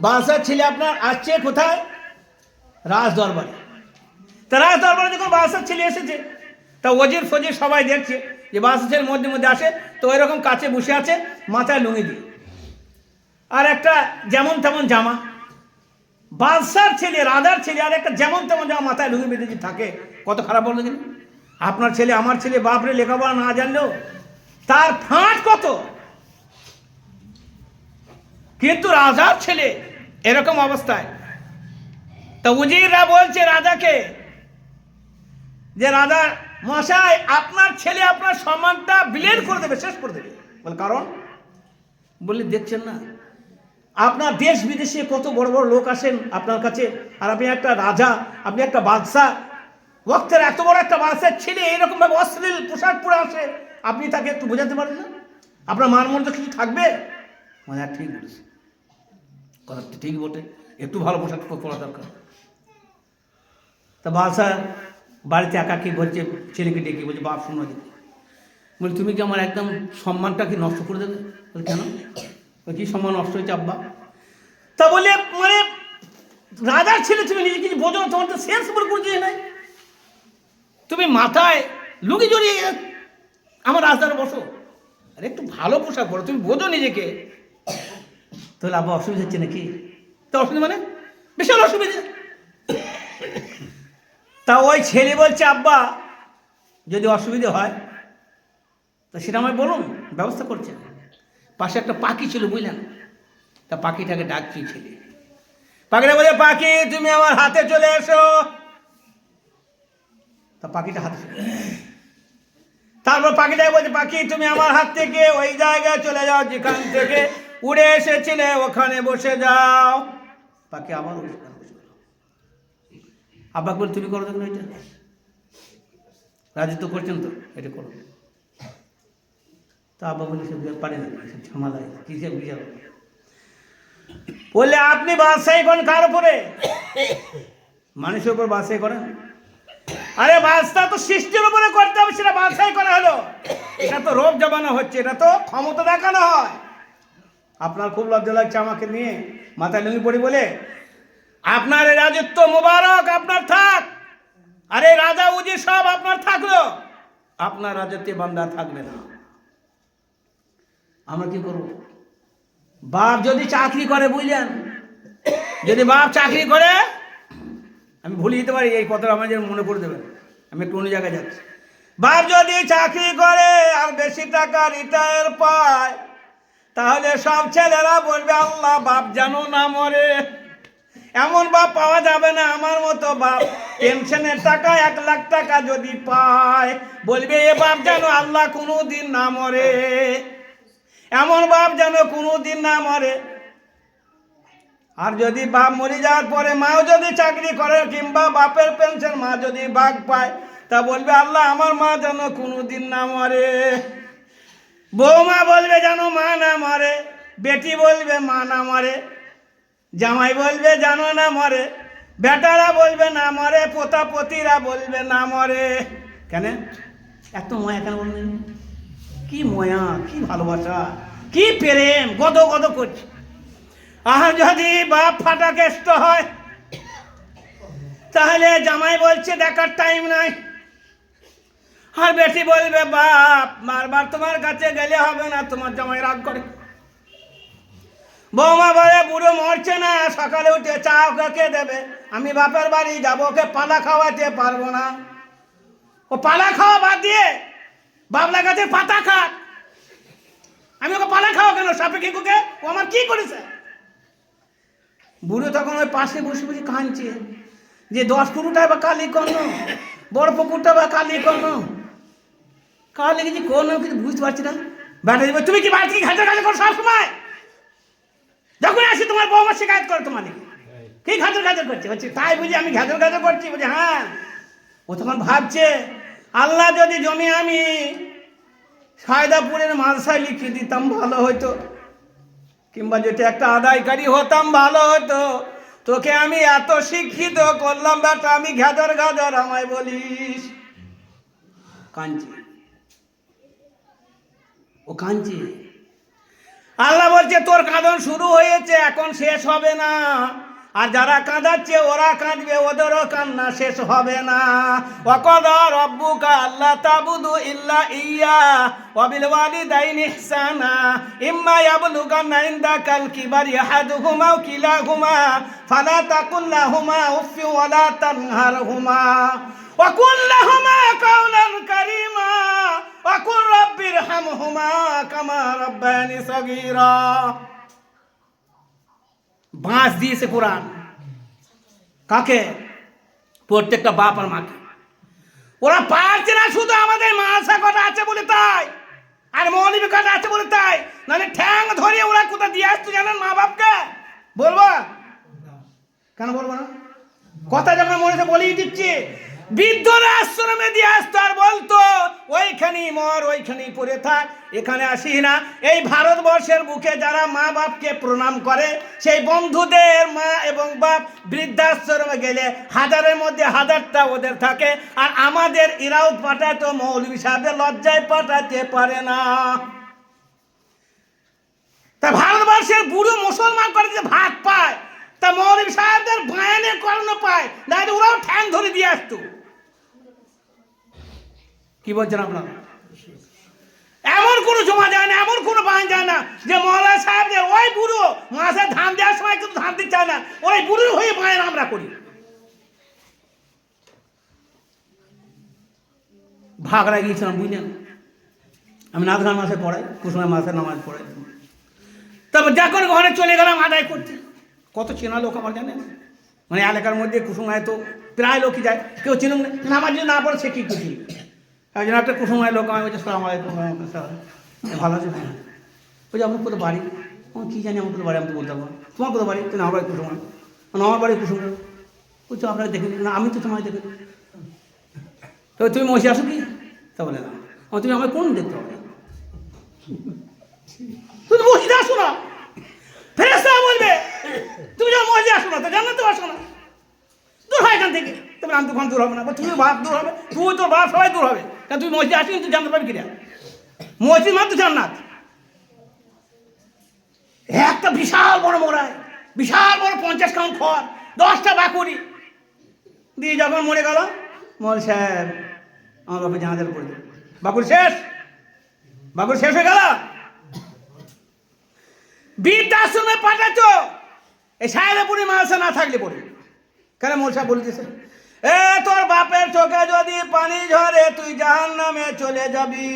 বাদশার ছেলে আপনার আসছে কোথায়? রাজ দরবারে। তা রাজ দরবারে যখন বাদশার ছেলে এসেছে, তা ওজির ফজির সবাই দেখছে যে বাদশার ছেলে মধ্যে মধ্যে আসে, তো ওই রকম কাছে বসে আছে মাথায় লুঙ্গি দিয়ে, আর একটা যেমন তেমন জামা। বাদশার ছেলে, রাজার ছেলে, আর একটা যেমন তেমন জামা মাথায় লুঙ্গি বেঁধে যে থাকে, কত খারাপ বললো কিন্তু। আপনার ছেলে আমার ছেলে বাপরে লেখাপড়া না জানলেও তার ফাঁট কত, কিন্তু রাজার ছেলে এরকম অবস্থায়। তা উজিররা বলছে রাজাকে যে রাজা মশাই, আপনার ছেলে আপনার সম্মানটা বিলীন করে দেবে, শেষ করে দেবে। বল কারণ? বললে দেখছেন না আপনার দেশ বিদেশে কত বড় বড় লোক আসেন আপনার কাছে, আর আপনি একটা রাজা, আপনি একটা বাদশাহ, ওয়াক্তের এত বড় একটা বাদশার ছেলে এরকম ভাবে অশ্লীল পোশাক পরে আসে, আপনি তাকে একটু বোঝাতে পারেন না? আপনার মান মর্যাদা কিছু থাকবে? মানে ঠিক বলেছে, কথা ঠিক বটে, একটু ভালো পোশাক পরা দরকার। তা বাদশাহ বাড়িতে একাকি বলছে, ছেলেকে ডেকে বলছে, বাপ শোনো দিকে, বলি তুমি কি আমার একদম সম্মানটা কি নষ্ট করে দেবে? বলে কেন? কি সম্মান নষ্ট হয়েছে আব্বা? তা বলে মানে রাজার ছেলে, তুমি নিজে কিছু বোঝো না, তোমার তো সেন্স বলে কোনো জিনিস নাই, তুমি মাথায় লুঙ্গি জড়িয়ে আমার রাজদারে বসো, আর একটু ভালো পোশাক পরো, তুমি বোঝো নিজেকে। তাহলে আব্বা অসুবিধা হচ্ছে নাকি? তা অসুবিধা মানে বিশাল অসুবিধা। তা ওই ছেলে বলছে, আব্বা যদি অসুবিধা হয় তা সেটা আমায় বলুন, ব্যবস্থা করছে। পাশে একটা পাখি ছিল, বুঝলেন? তা পাখিটাকে ডাকছি ছেলে, পাখিটা বলে, পাখি তুমি আমার হাতে চলে এসো। তা পাখিটা হাতে চলে, তারপর পাখিটাকে বলছে, পাখি তুমি আমার হাত থেকে ওই জায়গায় চলে যাও যেখান থেকে উড়ে এসেছিলে, ওখানে বসে যাও। পাখি আবার বসে গেল। আব্বা বল, তুমি করো দেখুন, এটা রাজত্ব করছেন তো, এটা করো। তা আব্বা বলে, সে পারে না, ঝামেলায় কিসে বুঝে বললে, আপনি বাদশাহী করেন কার উপরে? মানুষের উপর বাদশাহী করেন? আরে বাদশা তো সৃষ্টির উপরে করতে হবে, সেটা বাদশাহী করা হলো। এটা তো রোব জমানো হচ্ছে, এটা তো ক্ষমতা দেখানো হয়। আপনার খুব লজ্জা লাগছে আমাকে নিয়ে মাথায় লুঙ্গি পড়ি বলে? আপনার এই রাজত্ব মুবারক আপনার থাক, আরে রাজা উজির সব আপনার থাকলো, আপনার রাজত্বে বান্দা থাকবে না। আমরা কি করব? বাপ যদি চাকরি করে, বুঝলেন, যদি বাপ চাকরি করে, আমি ভুলে যেতে পারি, এই কথাটা আমাদের মনে করে দেবেন, আমি একটু অন্য জায়গায় যাচ্ছি। বাপ যদি চাকরি করে আর বেশি টাকা রিটায়ার পায়, তাহলে সব ছেলেরা বলবে, আল্লাহ বাপ যেন না মরে। এমন বাপ পাওয়া যাবে না আমার মতো বাপ। পেনশনের টাকা 1 লাখ টাকা যদি পায়, বলবে এ বাপ যেন আল্লাহ কোনোদিন না মরে, এমন বাপ যেন কোনোদিন না মরে। আর যদি বাপ মরে যাওয়ার পরে মাও যদি চাকরি করে, কিংবা বাপের পেনশন মা যদি ভাগ পায়, তা বলবে আল্লাহ আমার মা যেন কোনোদিন না মরে। বৌমা বলবে যেন মা না মরে, বেটি বলবে মা না মরে, জামাই বলবে যেন না মরে, বেটারা বলবে না মরে, পোতাপতিরা বলবে না মরে। কেন? এত ময়া কেন বলবেন? কি ময়া, কি ভালোবাসা, কি প্রেম, গদ গদ করছে। আর যদি বাপ ফাটা কেষ্ট হয়, তাহলে জামাই বলছে দেখার টাইম নাই। আর বেটি বলবে বাপ বারবার তোমার কাছে গেলে হবে না, তোমার জামাই রাগ করে। বৌমা বলে বুড়ো মরছে না, সকালে উঠে চা ওকে কে দেবে? আমি বাপের বাড়ি যাবো, ওকে পালা খাওয়াতে পারবো না। ও পালা খাওয়া বাদ দিয়ে বাবলা গাছের পাতা খাক। আমি ওকে পালা খাওয়া কেন? সাপে কেকুকে ও আমার কি করেছে? বুড়ো তখন ওই পাশে বসে বসে কাঁদছে যে 10 কুড়োটা বা কালি কর্ণ, বড় পুকুরটা বা কালি কর্ণ, কাল লেগেছি কোন কিছু বুঝতে পারছি না। বেটা দেবে তুমি কি বাড়ি থেকে ঘাটের কাজে করো সব সময়? যখন আসি তোমার বৌমা শিকায়ত করে তোমার কি ঘাটের কাজে করছে। বলছি তাই বুঝি আমি ঘাটের কাজে করছি? বলছি হ্যাঁ। ও তখন ভাবছে আল্লাহ যদি জমি আমি সায়দাপুরের মাদ্রাসায় লিখিয়ে দিতাম ভালো হতো, কিংবা যদি একটা আদায়কারী হতাম ভালো হতো। তোকে আমি এত শিক্ষিত করলাম বেটা, আমি ঘাদর ঘাদর আমায় বলিস। কাঞ্চি, ও কাঞ্চি। আল্লাহ বলছে তোর কাঁদন শুরু হয়েছে, এখন শেষ হবে না। আর যারা কাঁদাচ্ছে ওরা কাঁদবে, ওদেরও কান্না শেষ হবে না। ওয়াকাদা রাব্বুকা আল্লা তাবুদু ইল্লা ইয়্যা ওয়া বিল ওয়ালিদাইনি ইহসানা ইম্মা ইয়াবলুগান্না ইনদাকাল কিবারি আহাদুহুমা আও কিলাহুমা ফালা তাকুল লাহুমা উফফি ওয়া লা তানহারহুমা ওয়া কুল লাহুমা কাওলান কারীমা ওয়া কুল রাব্বিরহামহুমা কামা রাব্বায়ানি সাগীরা। বাঁশ দিয়েছে কোরআন কাকে? প্রত্যেকটা বাপ আর মাকে। ওরা পারছে না শুধু আমাদের মাসা কটা আছে বলে তাই, আর মৌলবি কটা আছে বলে তাই, নাহলে ঠ্যাং ধরিয়ে ওরা কোথায় দিয়ে আসতো জানেন মা বাপকে? বলবো কেন বলবো না? কথা যখন মনে বলেই দিচ্ছি। বৃদ্ধরা আশ্রমে দিয়ে আসতো আর বলতো ওইখানেই মর, ওইখানেই পড়ে থাক, এখানে আসিস না। এই ভারতবর্ষের বুকে যারা মা বাপকে প্রণাম করে, সেই বন্ধুদের মা এবং বাপ বৃদ্ধাশ্রমে গেলে 1000-এর মধ্যে 1000টা ওদের থাকে। আর আমাদের ইরাউত পাঠায় তো মৌলভী সাহেবের লজ্জায় পাঠাতে পারে না। তা ভারতবর্ষের বুড়ো মুসলমান করে যে ভাত পায়, তা মৌলভী সাহেবদের বায়ানের কারণে পায়, না ওরাও ঠ্যাং ধরে দিয়ে আসতো। কি বলছেন আপনারা? এমন কোনো জমা যায় না, এমন কোনো বান যায় না যে মৌলানা সাহেবদের ওই বুড়ো মাসে ধান দেওয়ার সময় কিন্তু ধান দিতে চায় না, ওই বুড়ো হয়ে বায়ান আমরা করি। ভাগড়া গিয়েছিলাম বুঝলেন, আমি নাথগান মাসে পড়াই, কুসুমের মাসে নামাজ পড়াই। তারপর যখন ঘরে চলে গেলাম আদায় করতে, কত চেনা লোক আমার জানেন, মানে এলাকার মধ্যে কুসুমায় তো প্রায় লোকই যায়, কেউ চিনুন না, নামাজ যদি না পড়ে সে কি কিছু। একজন একটা কুসুমায় লোক আমি বলছি সালাম আলাইকুম, ভালো আছে? হ্যাঁ। বলছি আপনার কোথাও বাড়ি? আমার কী জানি আমার কোথাও বাড়ি, আমি তো বলতে পারবো। তোমার কোথাও বাড়ি? না আমার বাড়ি কুসুমা। আমার বাড়ি কুসুমা। বলছো আপনাকে দেখে না, আমি তো তোমায় দেখে। তো তুমি মসি আসো কি? তা বলে না, তুমি আমায় কোন দেখতে হবে? তুমি মসজিদে আসো না, ফেরেশতা বলবে তুমি যখন মসজিদে আসো না তো জান্নাতে আসো না, দূর হয় এখান থেকে। তবে আমি দোকান দূর হবে না, তুমি বাপ দূর হবে, তুই তোর বাপ সবাই দূর হবে, কারণ তুমি মসজিদে আসি তুই জানতে পারবি কিনা? মসজিদ মানে তো জান্নাত। একটা বিশাল বড় মোড়ায়, বিশাল বড় 50 কাউন্ট খড়, 10টা বাকুড়ি দিয়ে যখন মরে গেল, মল সাহেব আমার বাপে জানাজার পড়বে, বাকুড়ি শেষ, বাকুড়ি শেষ হয়ে গেল। বৃদ্ধাশ্রমে পাঠাচ্ছ, এই সায়দাপুরি মাদ্রাসা না থাকলে পড়ে। কেন মোল সাহেব বলে দিয়েছে, তোর বাপের চোখে যদি পানি ঝরে তুই জাহান্নামে চলে যাবি,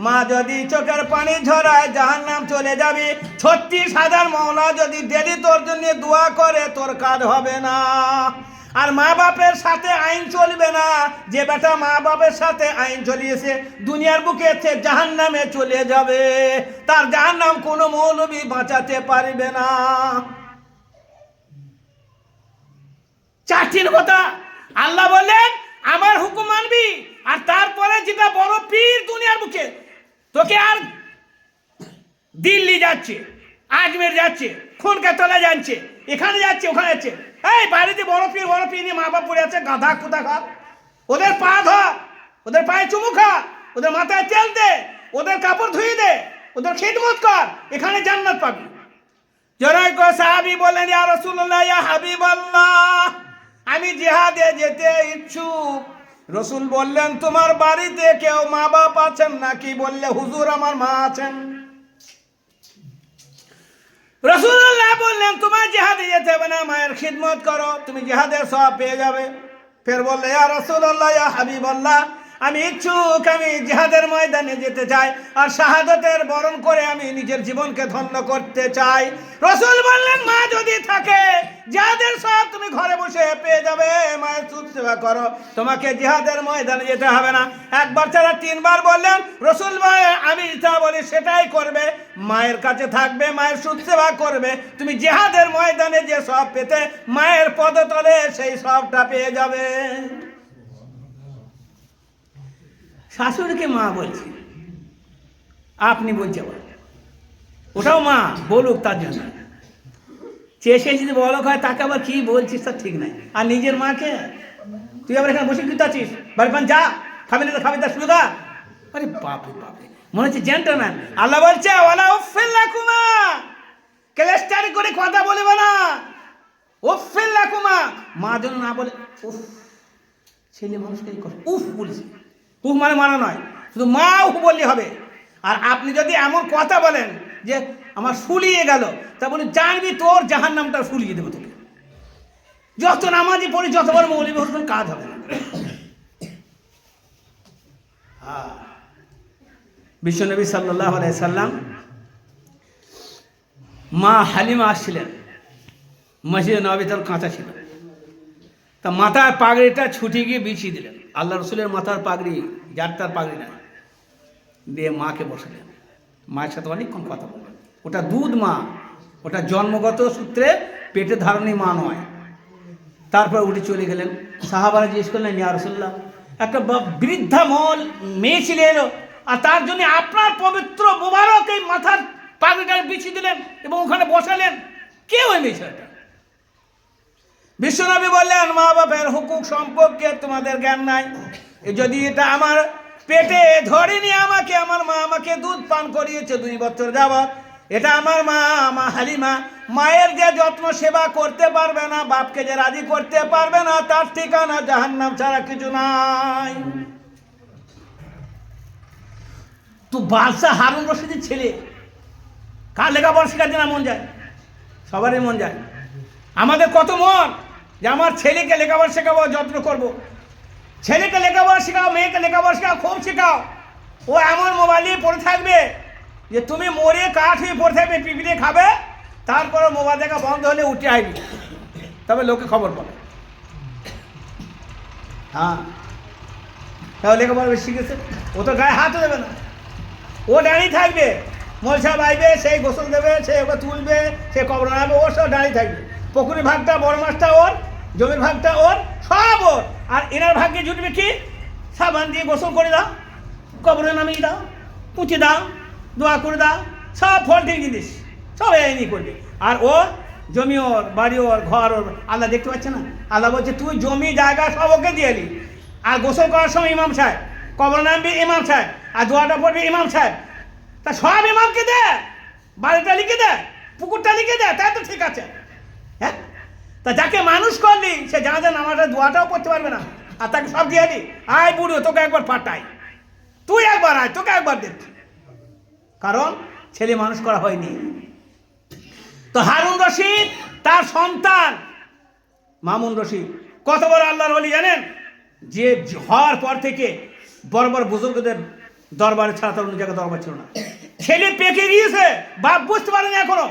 মা যদি চোখের পানি ঝরায় জাহান্নাম চলে যাবি। 36,000 মওলা যদি ডেলি তোর জন্য দোয়া করে তোর কাজ হবে না। আর মা বাপের সাথে আইন চলবে না, যে বেটা মা বাপের সাথে আইন চলিয়েছে দুনিয়ার বুকে জাহান্নামে চলে যাবে, তার জাহান্নাম কোনো মৌলবী বাঁচাতে পারবে না। 4 কথা আল্লাহ বললেন আমার হুকুম মানবি, আর তারপরে যেটা বড় পীর দুনিয়ার বুকে তোকে আর দিল্লি যাচ্ছে, আজমের যাচ্ছে, খুনকাতলা যাচ্ছে, এখানে যাচ্ছে ওখানে যাচ্ছে, এই বাড়িতে বড় পীর নিয়ে মা বাপ পড়ে আছে, গাধা কুদা খা, ওদের পা ধর, ওদের পায়ে চুমু খা, ওদের মাথায় তেল দে, ওদের কাপড় ধুয়ে দে, ওদের খিদমত কর, এখানে জান্নাত পাবি। জনৈক সাহাবী বললেন, ইয়া রাসূলুল্লাহ, ইয়া হাবিবাল্লাহ, আমি জিহাদে যেতে ইচ্ছুক। রসুল বললেন, তোমার বাড়িতে কেউ মা বাপ আছেন নাকি? বললে, হুজুর আমার মা আছেন। রাসূলুল্লাহ বললেন, তোমার জিহাদে যেতে হবে না, মায়ের খিদমত করো, তুমি জিহাদের সওয়াব পেয়ে যাবে। ফের বললে, ইয়া রাসূলুল্লাহ, ইয়া হাবিবাল্লাহ, আমি ইচ্ছুক, আমি জিহাদের ময়দানে যেতে চাই আর শাহাদাতের বরণ করে আমি নিজের জীবনকে ধন্য করতে চাই। রাসূল বললেন, মা যদি থাকে জিহাদের সওয়াব তুমি ঘরে বসে পেয়ে যাবে, মায়ের সেবা করো, তোমাকে জিহাদের ময়দানে যেতে হবে না। একবার ছাড়া তিনবার বললেন। রাসূল ভাই, আমি যা বলি সেটাই করবে, মায়ের কাছে থাকবে, মায়ের সেবা করবে, তুমি জিহাদের ময়দানে যে সওয়াব পেতে মায়ের পদতলে সেই সওয়াবটা পেয়ে যাবে। শাশুড়িকে মা বলছি, আপনি বলছে ওটাও মা, বলুক তার জন্য। চেষে যদি বলক হয় তাকে আবার কি বলছিস তার ঠিক নাই। আর নিজের মাকে তুই আবার এখানে বসে কিন্তু আছিস, বাড়ি পান যা, খাবি না তো খাবি, তার সুবিধা। আরে বাপরে বাপরে, মনে হচ্ছে জেন্টলম্যান। আল্লাহ বলছে, ওয়ালা উফিল লাকুমা, ক্লেশটারি করে কথা বলবে না। উফিল লাকুমা, মা যেন না বলে উফ, ছেলে মানুষকে উফ বলেছে, উফ মানে মানা নয়, শুধু মা উফ বললে হবে। আর আপনি যদি এমন কথা বলেন যে আমার ফুলিয়ে গেল, তা বলে জানবি তোর জাহান্নামটা ফুলিয়ে দেবো তোকে। যত নামাজি পড়ি, যত বড় মৌলবি হোক, কাজ হবে না। বিশ্বনবী সাল্লাল্লাহু আলাইহি সাল্লাম, মা হালিমা আসছিলেন, মসজিদে নববীতে কাঁচা ছিল, তা মাথার পাগড়িটা ছুটি গিয়ে বিছিয়ে দিলেন। আল্লাহ রসুলের মাথার পাগড়ি, যার তার পাগড়ি না, দিয়ে মাকে বসালেন, মায়ের সাথে অনেকক্ষণ কথা বললেন। ওটা দুধ মা, ওটা জন্মগত সূত্রে পেটে ধারণী মা নয়। তারপর উঠে চলে গেলেন। সাহাবারা জিজ্ঞেস করলেন, ইয়া রাসূলুল্লাহ, একটা বৃদ্ধা মেয়ে ছিল এলো, আর তার জন্য আপনার পবিত্র মোবারক এই মাথার পাগড়িটা বিছিয়ে দিলেন এবং ওখানে বসালেন, কে ওই মেয়ে ছেলেটা? বিশ্বনবী বললেন, মা বাপের হুকুক সম্পর্কে তোমাদের জ্ঞান নাই। যদি এটা আমার পেটে ধরেনি, আমাকে আমার মা আমাকে দুধ পান করিয়েছে 2 বছর যাবত, এটা আমার মা, মা হালিমা। মায়ের যে যত্ন সেবা করতে পারবে না, বাপকে যে রাজি করতে পারবে না, তার ঠিকানা জাহান্নাম ছাড়া কিছু নাই। তো বাদশাহ হারুন রশিদের ছেলে, কার লেখাপড়া শেখাতে না মন যায়? সবারই মন যায়। আমাদের কত মন যে আমার ছেলেকে লেখাপড়া শেখাবো, যত্ন করবো। ছেলেকে লেখাপড়া শেখাও, মেয়েকে লেখাপড়া শেখাও, খুব শেখাও। ও এমন মোবাইল নিয়ে পড়ে থাকবে যে তুমি মরে কাঠ হয়ে পড়ে থাকবে, পিপিড়ে খাবে, তারপরে মোবাইল দেখা বন্ধ হলে উঠে আসবি, তবে লোকে খবর পাবে। হ্যাঁ, তাও লেখাপড়া বেশি শিখেছে, ও তো গায়ে হাতও দেবে না, ও দাঁড়িয়ে থাকবে। মোল সাহেব আইবে, সেই গোসল দেবে, সে ওকে তুলবে, সে কবর নামবে, ও সব দাঁড়িয়ে থাকবে। পুকুরের ভাগটা, বড় মাছটা ওর, জমির ভাগটা ওর, সব ওর। আর এনার ভাগ্যে জুটবে কি? সাবান দিয়ে গোসল করে দাও, কবরে নামিয়ে দাও, পুঁছে দাও, দোয়া করে দাও, সব ফলটি জিনিস সব এনে করবে। আর ও জমি ওর, বাড়ি ওর, ঘর ওর। আল্লাহ দেখতে পাচ্ছে না? আল্লাহ বলছে, তুই জমি জায়গা সব ওকে দিয়ে এলি, আর গোসল করার সময় ইমাম সাহেব, কবর নামবি ইমাম সাহেব, আর দোয়াটা পড়বি ইমাম সাহেব। তা সব ইমামকে দে, বাড়িটা লিখে দে, পুকুরটা লিখে দে, তাই তো ঠিক আছে। হ্যাঁ, তা যাকে মানুষ করলি সে জানাজা নামাজের দোয়াটাও করতে পারবে না, আর তাকে সব দিয়ে দি। আয় বুড়ো, তোকে একবার পাঠাই, তুই একবার আয়, তোকে একবার দে। কারণ ছেলে মানুষ করা হয়নি। তো হারুন রশিদ, তার সন্তান মামুন রশিদ কত বড় আল্লাহর ওলি জানেন? যে হওয়ার পর থেকে বড় বড় বুজুর্গদের দরবারে ছাড়া তার অন্য জায়গায় দরবার ছিল না। ছেলে পেকে গিয়েছে, বাপ বুঝতে পারেনি এখনো।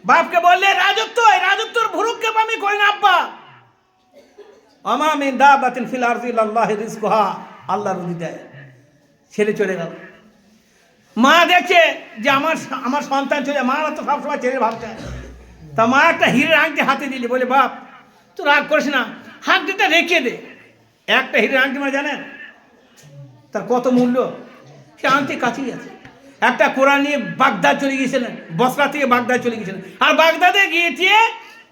বাপকে বললে, রাজত্ব, এই রাজত্বর ভুরুককে আমি করি না আব্বা। আমা মিন দাবাতিন ফিল আরদি ইল্লাল্লাহি রিজকুহা, আল্লাহ রুজি দেয়। ছেলে চলে গেল। মা দেখে যে আমার সন্তান চলে, মারা তো সবসময় ছেলে ভাবছে। তা মা একটা হীরের আংটি হাতে দিলি, বলে, বাপ তুই রাগ করিস না, আংটিটা রেখে দে। একটা হীরের আংটি মানে জানেন তার কত মূল্য? সে আংটি কাছেই আছে। একটা কোরআন নিয়ে বাগদাদ চলে গিয়েছিলেন, বসরা থেকে বাগদাদ চলে গিয়েছিলেন, আর বাগদাদে গিয়ে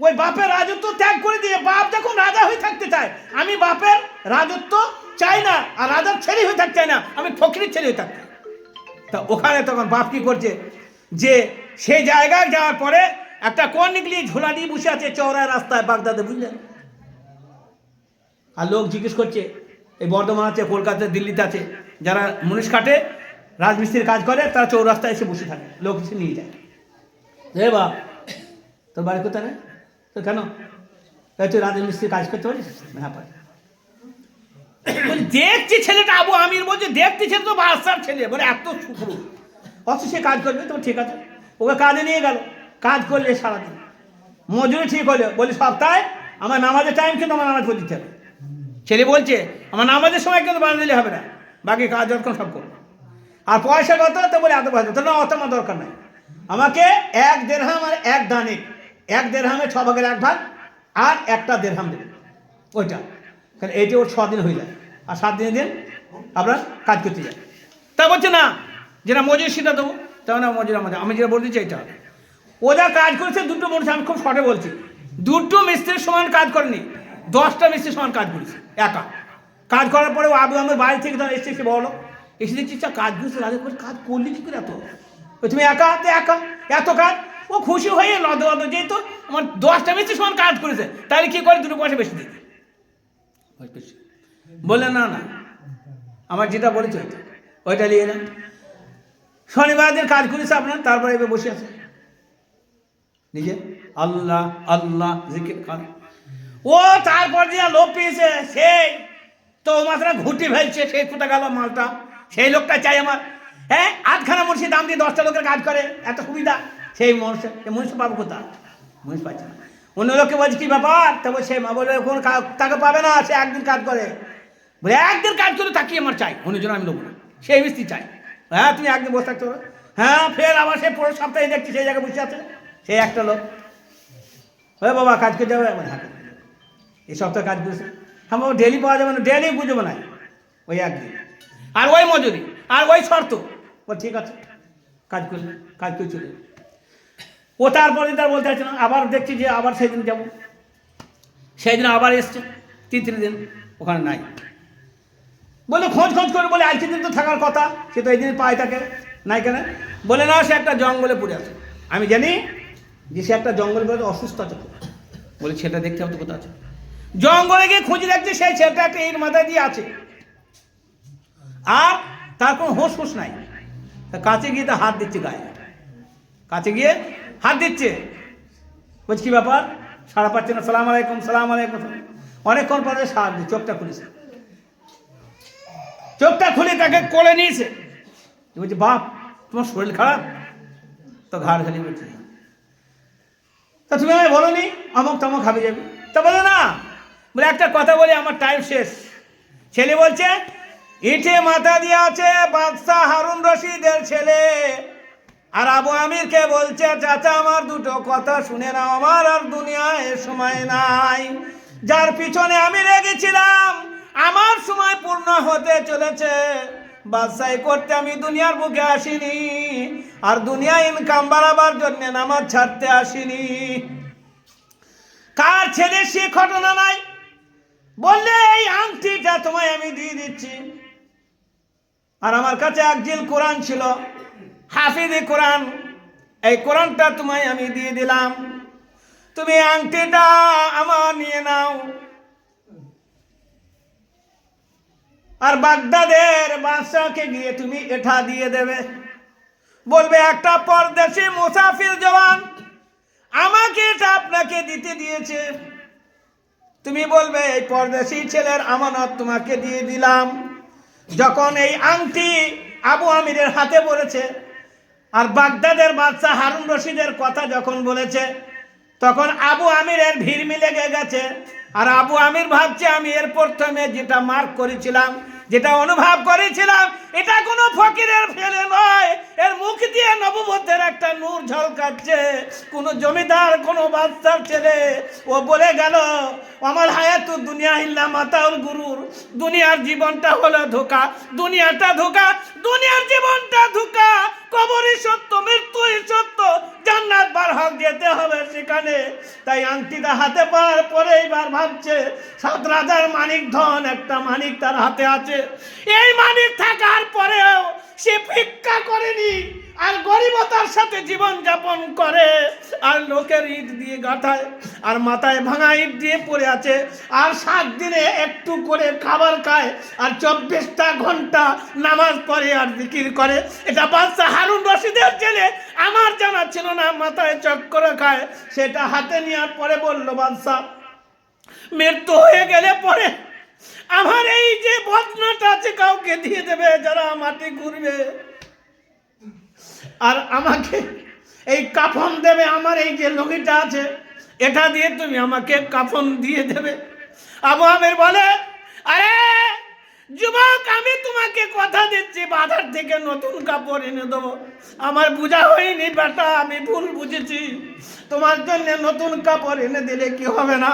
ওই বাপের রাজত্ব ত্যাগ করে দিয়ে বাপ যখন রাজা হয়ে থাকতে চায়, আমি বাপের রাজত্ব চাই না, আর রাজার ছেলে হয়ে থাকতে চাই না, আমি ফকিরের ছেলে হয়ে থাকতে। তা ওখানে তখন বাপ কি করছে, যে সেই জায়গায় যাওয়ার পরে একটা কোন নিকলি ঝোলা নিয়ে বসে আছে চওড়ায় রাস্তায় বাগদাদে, বুঝলেন? আর লোক জিজ্ঞেস করছে, এই বর্ধমান আছে, কলকাতা, দিল্লিতে আছে, যারা মুনিশ কাটে, রাজমিস্ত্রির কাজ করে, তারা চৌরাস্তায় এসে বসে থাকে, লোক এসে নিয়ে যায়। রে বাপ, তোর বাড়ি কোথায় না? তো কেন তুই রাজমিস্ত্রির কাজ করতে পারিস? হ্যাঁ পারি। দেখছি ছেলেটা আবু আমির বলছে, দেখতে ছেলে তো বাদশার ছেলে, বলে এত শুক্র, অথচ সে কাজ করবে তো ঠিক আছে। ওকে কাজে নিয়ে গেল, কাজ করলে সারাদিন মজুরি ঠিক হলো, বলি সপ্তাহে আমার নামাজের টাইম কিন্তু আমার নামাজ পড়ে দিতে হবে। ছেলে বলছে আমার নামাজের সময় কিন্তু বানিয়ে দিলে হবে না, বাকি কাজ যখন সব করবো। আর পয়সা কত? তো বলে এত পয়সা, তো না অত আমার দরকার নাই, আমাকে 1 দেড়হাম আর 1 দানিক, 1 দেড়হামে 6 ভাগের 1 ভাগ আর 1টা দেড়হাম দেবে, ওইটা। কারণ এইটা ওর 6 দিন হয়ে যায়, আর 7 দিন আপনার কাজ করতে যায়। তা বলছে না, যেটা মজুরি সেটা দেবো, তাও না মজুরি আমাদের, আমি যেটা বলতে চাই এটা। ও যা কাজ করেছে দুটো মানুষ, আমি খুব শর্টে বলছি, দুটো মিস্ত্রির সমান কাজ করেনি, 10টা মিস্ত্রির সমান কাজ করেছে একা। কাজ করার পরে আবু আমার বাড়ি থেকে ধর এসে বলো, এসে দেখছি কাজ করেছে, রাজা করে কাজ করলি কি করে এত? তুমি একা একা এত কাজ? ও খুশি হয়ে নদ যেহেতু আমার 10টা মিস্ত্রির সমান কাজ করেছে, তাহলে কি করে 2 পয়সা বেশি দিতে? বললেন না না, আমার যেটা বলেছে ওইটা নিয়ে নেন। শনিবার দিন কাজ করেছে আপনার, তারপরে এবার বসে আছে নিজে আল্লাহ আল্লাহ জিকির কর। ও তারপর যে লোক পেয়েছে, সেই তো মাত্রা ঘুটি ফেলছে, সেই কোথা গেল মালটা, সেই লোকটা চাই আমার। হ্যাঁ, 8খানা মুন্সি দাম দিয়ে 10টা লোকের কাজ করে, এত সুবিধা, সেই মনুষ্য পাবো কোথা? মনুষ্য পাচ্ছে না। অন্য লোককে বলছে কি ব্যাপার, তা বলছে মা বলে কোনো তাকে পাবে না, সে একদিন কাজ করে, বলে একদিন কাজ করে তাকে আমার চাই, অন্যজন আমি নেবো না, সেই মিস্ত্রি চাই। হ্যাঁ, তুমি একদিন বসে থাকতে হবে। হ্যাঁ, ফের আবার সে পরের সপ্তাহে দেখছি সেই জায়গায় বসে আছে সেই একটা লোক। হ্যাঁ বাবা, কাজ করে যাবে? হ্যাঁ, এই সপ্তাহে কাজ করেছে। হ্যাঁ বাবা, ডেলি পাওয়া যাবে না, ডেলি বুঝবো না, ওই একদিন, আর ওই মজুরি আর ওই শর্ত। ও ঠিক আছে, কাজ করলে কাজ করে চলে। ও তারপরে তার বলতে চাইছে না, আবার দেখছি যে আবার সেই দিন যাবো, সেই দিন আবার এসছে, 3 দিন ওখানে নাই। বলে খোঁজ করে, বলে আজকে দিন তো থাকার কথা, সে তো এই দিন পায় থাকে নাই কেন? বলে না, সে একটা জঙ্গলে পড়ে আছে। আমি জানি যে সে একটা জঙ্গলে পড়ে অসুস্থ আছে। বলে সেটা দেখতে হবে তো কোথাও আছে। জঙ্গলে গিয়ে খুঁজে দেখছে সেই ছেলেটা একটা ইট মাথায় দিয়ে আছে, আর তার কোনো হোশ নাই। কাছে গিয়ে তার হাত দিচ্ছে গায়ে, কাছে গিয়ে হাত দিচ্ছে, বলছি কি ব্যাপার, সাড়া পাচ্ছে না, সালাম আলাইকুম সালাম আলাইকুম। অনেকক্ষণ পরে সার দিয়ে চোখটা খুলেছে, চোখটা খুলে তাকে কোলে নিয়েছে। বলছে বাপ, তোমার শরীর খারাপ? তো ঘাড় ঘালি বলছে, তা তুমি আমায় বলোনি অমুক তমুক খাবে যাবে? তা বলে না, বলে একটা কথা বলি, আমার টাইম শেষ। ছেলে বলছে ইটে মাথা দিয়ে আছে বাদশাহ হারুন রশিদের ছেলে, আর আবু আমিরকে বলছে চাচা আমার দুটো কথা শুনে নাও, আমার আর দুনিয়ায় সময় নাই, যার পিছনে আমি লেগেছিলাম আমার সময় পূর্ণ হতে চলেছে। বাদশাহী করতে আমি দুনিয়ার বুকে আসিনি, আর দুনিয়া ইনকাম বাড়াবার জন্য নামাজ ছাড়তে আসিনি। কার ছেলে সে ঘটনা নাই? বললে এই আংটিটা তোমায় আমি দিয়ে দিচ্ছি, আর আমার কাছে একজিল কোরআন ছিল, হাফিজে কোরআন, এই কোরআনটা তোমায় আমি দিয়ে দিলাম, তুমি আংটিটা আমার নিয়ে নাও, আর বাগদাদের বাদশাকে গিয়ে তুমি এটা দিয়ে দেবে। বলবে একটা পরদেশি মুসাফির জওয়ান আমাকে এটা আপনাকে দিতে দিয়েছে, তুমি বলবে এই পরদেশি ছেলের আমানত তোমাকে দিয়ে দিলাম। যখন এই আংটি আবু আমিরের হাতে পড়েছে, আর বাগদাদের বাদশা হারুন রশিদের কথা যখন বলেছে, তখন আবু আমিরের ভিড়মি লেগে গেছে। আর আবু আমির ভাবছে আমি এর প্রথমে যেটা মার্ক করেছিলাম, যেটা অনুভব করেছিলাম, এটা কোনো ফকিরের ফেলে নয়, এর মুখ দিয়ে নবুবতের একটা নূর ঝলকাচ্ছে, কোনো জমিদার কোনো বাদশার ছেলে। ও বলে গেল আমার হায়াতু দুনিয়া ইল্লা মাতাউল গুরুর, দুনিয়ার জীবনটা হলো ধোঁকা, দুনিয়াটা ধোঁকা, দুনিয়ার জীবনটা ধোঁকা, কবরই সত্য, মৃত্যুই সত্য, জান্নাত বারহাক যেতে হবে সেখানে। তাই আংটিটা হাতে পাওয়ার পরে এবার ভাবছে 7 রাজার মানিক ধন, একটা মানিক তার হাতে আছে। এই মানিক থাকার পরেও সে ভিক্ষা করেনি, আর গরিবতার সাথে জীবন যাপন করে, আর লোকের ইট দিয়ে গাঁথায়, আর মাথায় ভাঙা ইট দিয়ে পড়ে আছে, আর 7 দিনে একটু করে খাবার খায়, আর 24টা ঘন্টা নামাজ পড়ে আর জিকির করে। এটা বাদশাহ হারুন রশিদের ছেলে, আমার জানা ছিল না, মাথায় চক্কর খায়। সেটা হাতে নেওয়ার পরে বলল, বাদশাহ মৃত্যু হয়ে গেলে পরে আমার এই যে বদনাটা আছে কাউকে দিয়ে দেবে যারা মাটি ঘুরবে, আর আমাকে এই কাফন দেবে। আমার এই যে লুঙ্গিটা আছে এটা দিয়ে তুমি আমাকে কাফন দিয়ে দেবে। আবু আমের বলে, আরে যুবক, আমি তোমাকে কথা দিচ্ছি বাজার থেকে নতুন কাপড় এনে দেবো। আমার বোঝা হয়নি বেটা, আমি ভুল বুঝেছি, তোমার জন্য নতুন কাপড় এনে দিলে কি হবে না?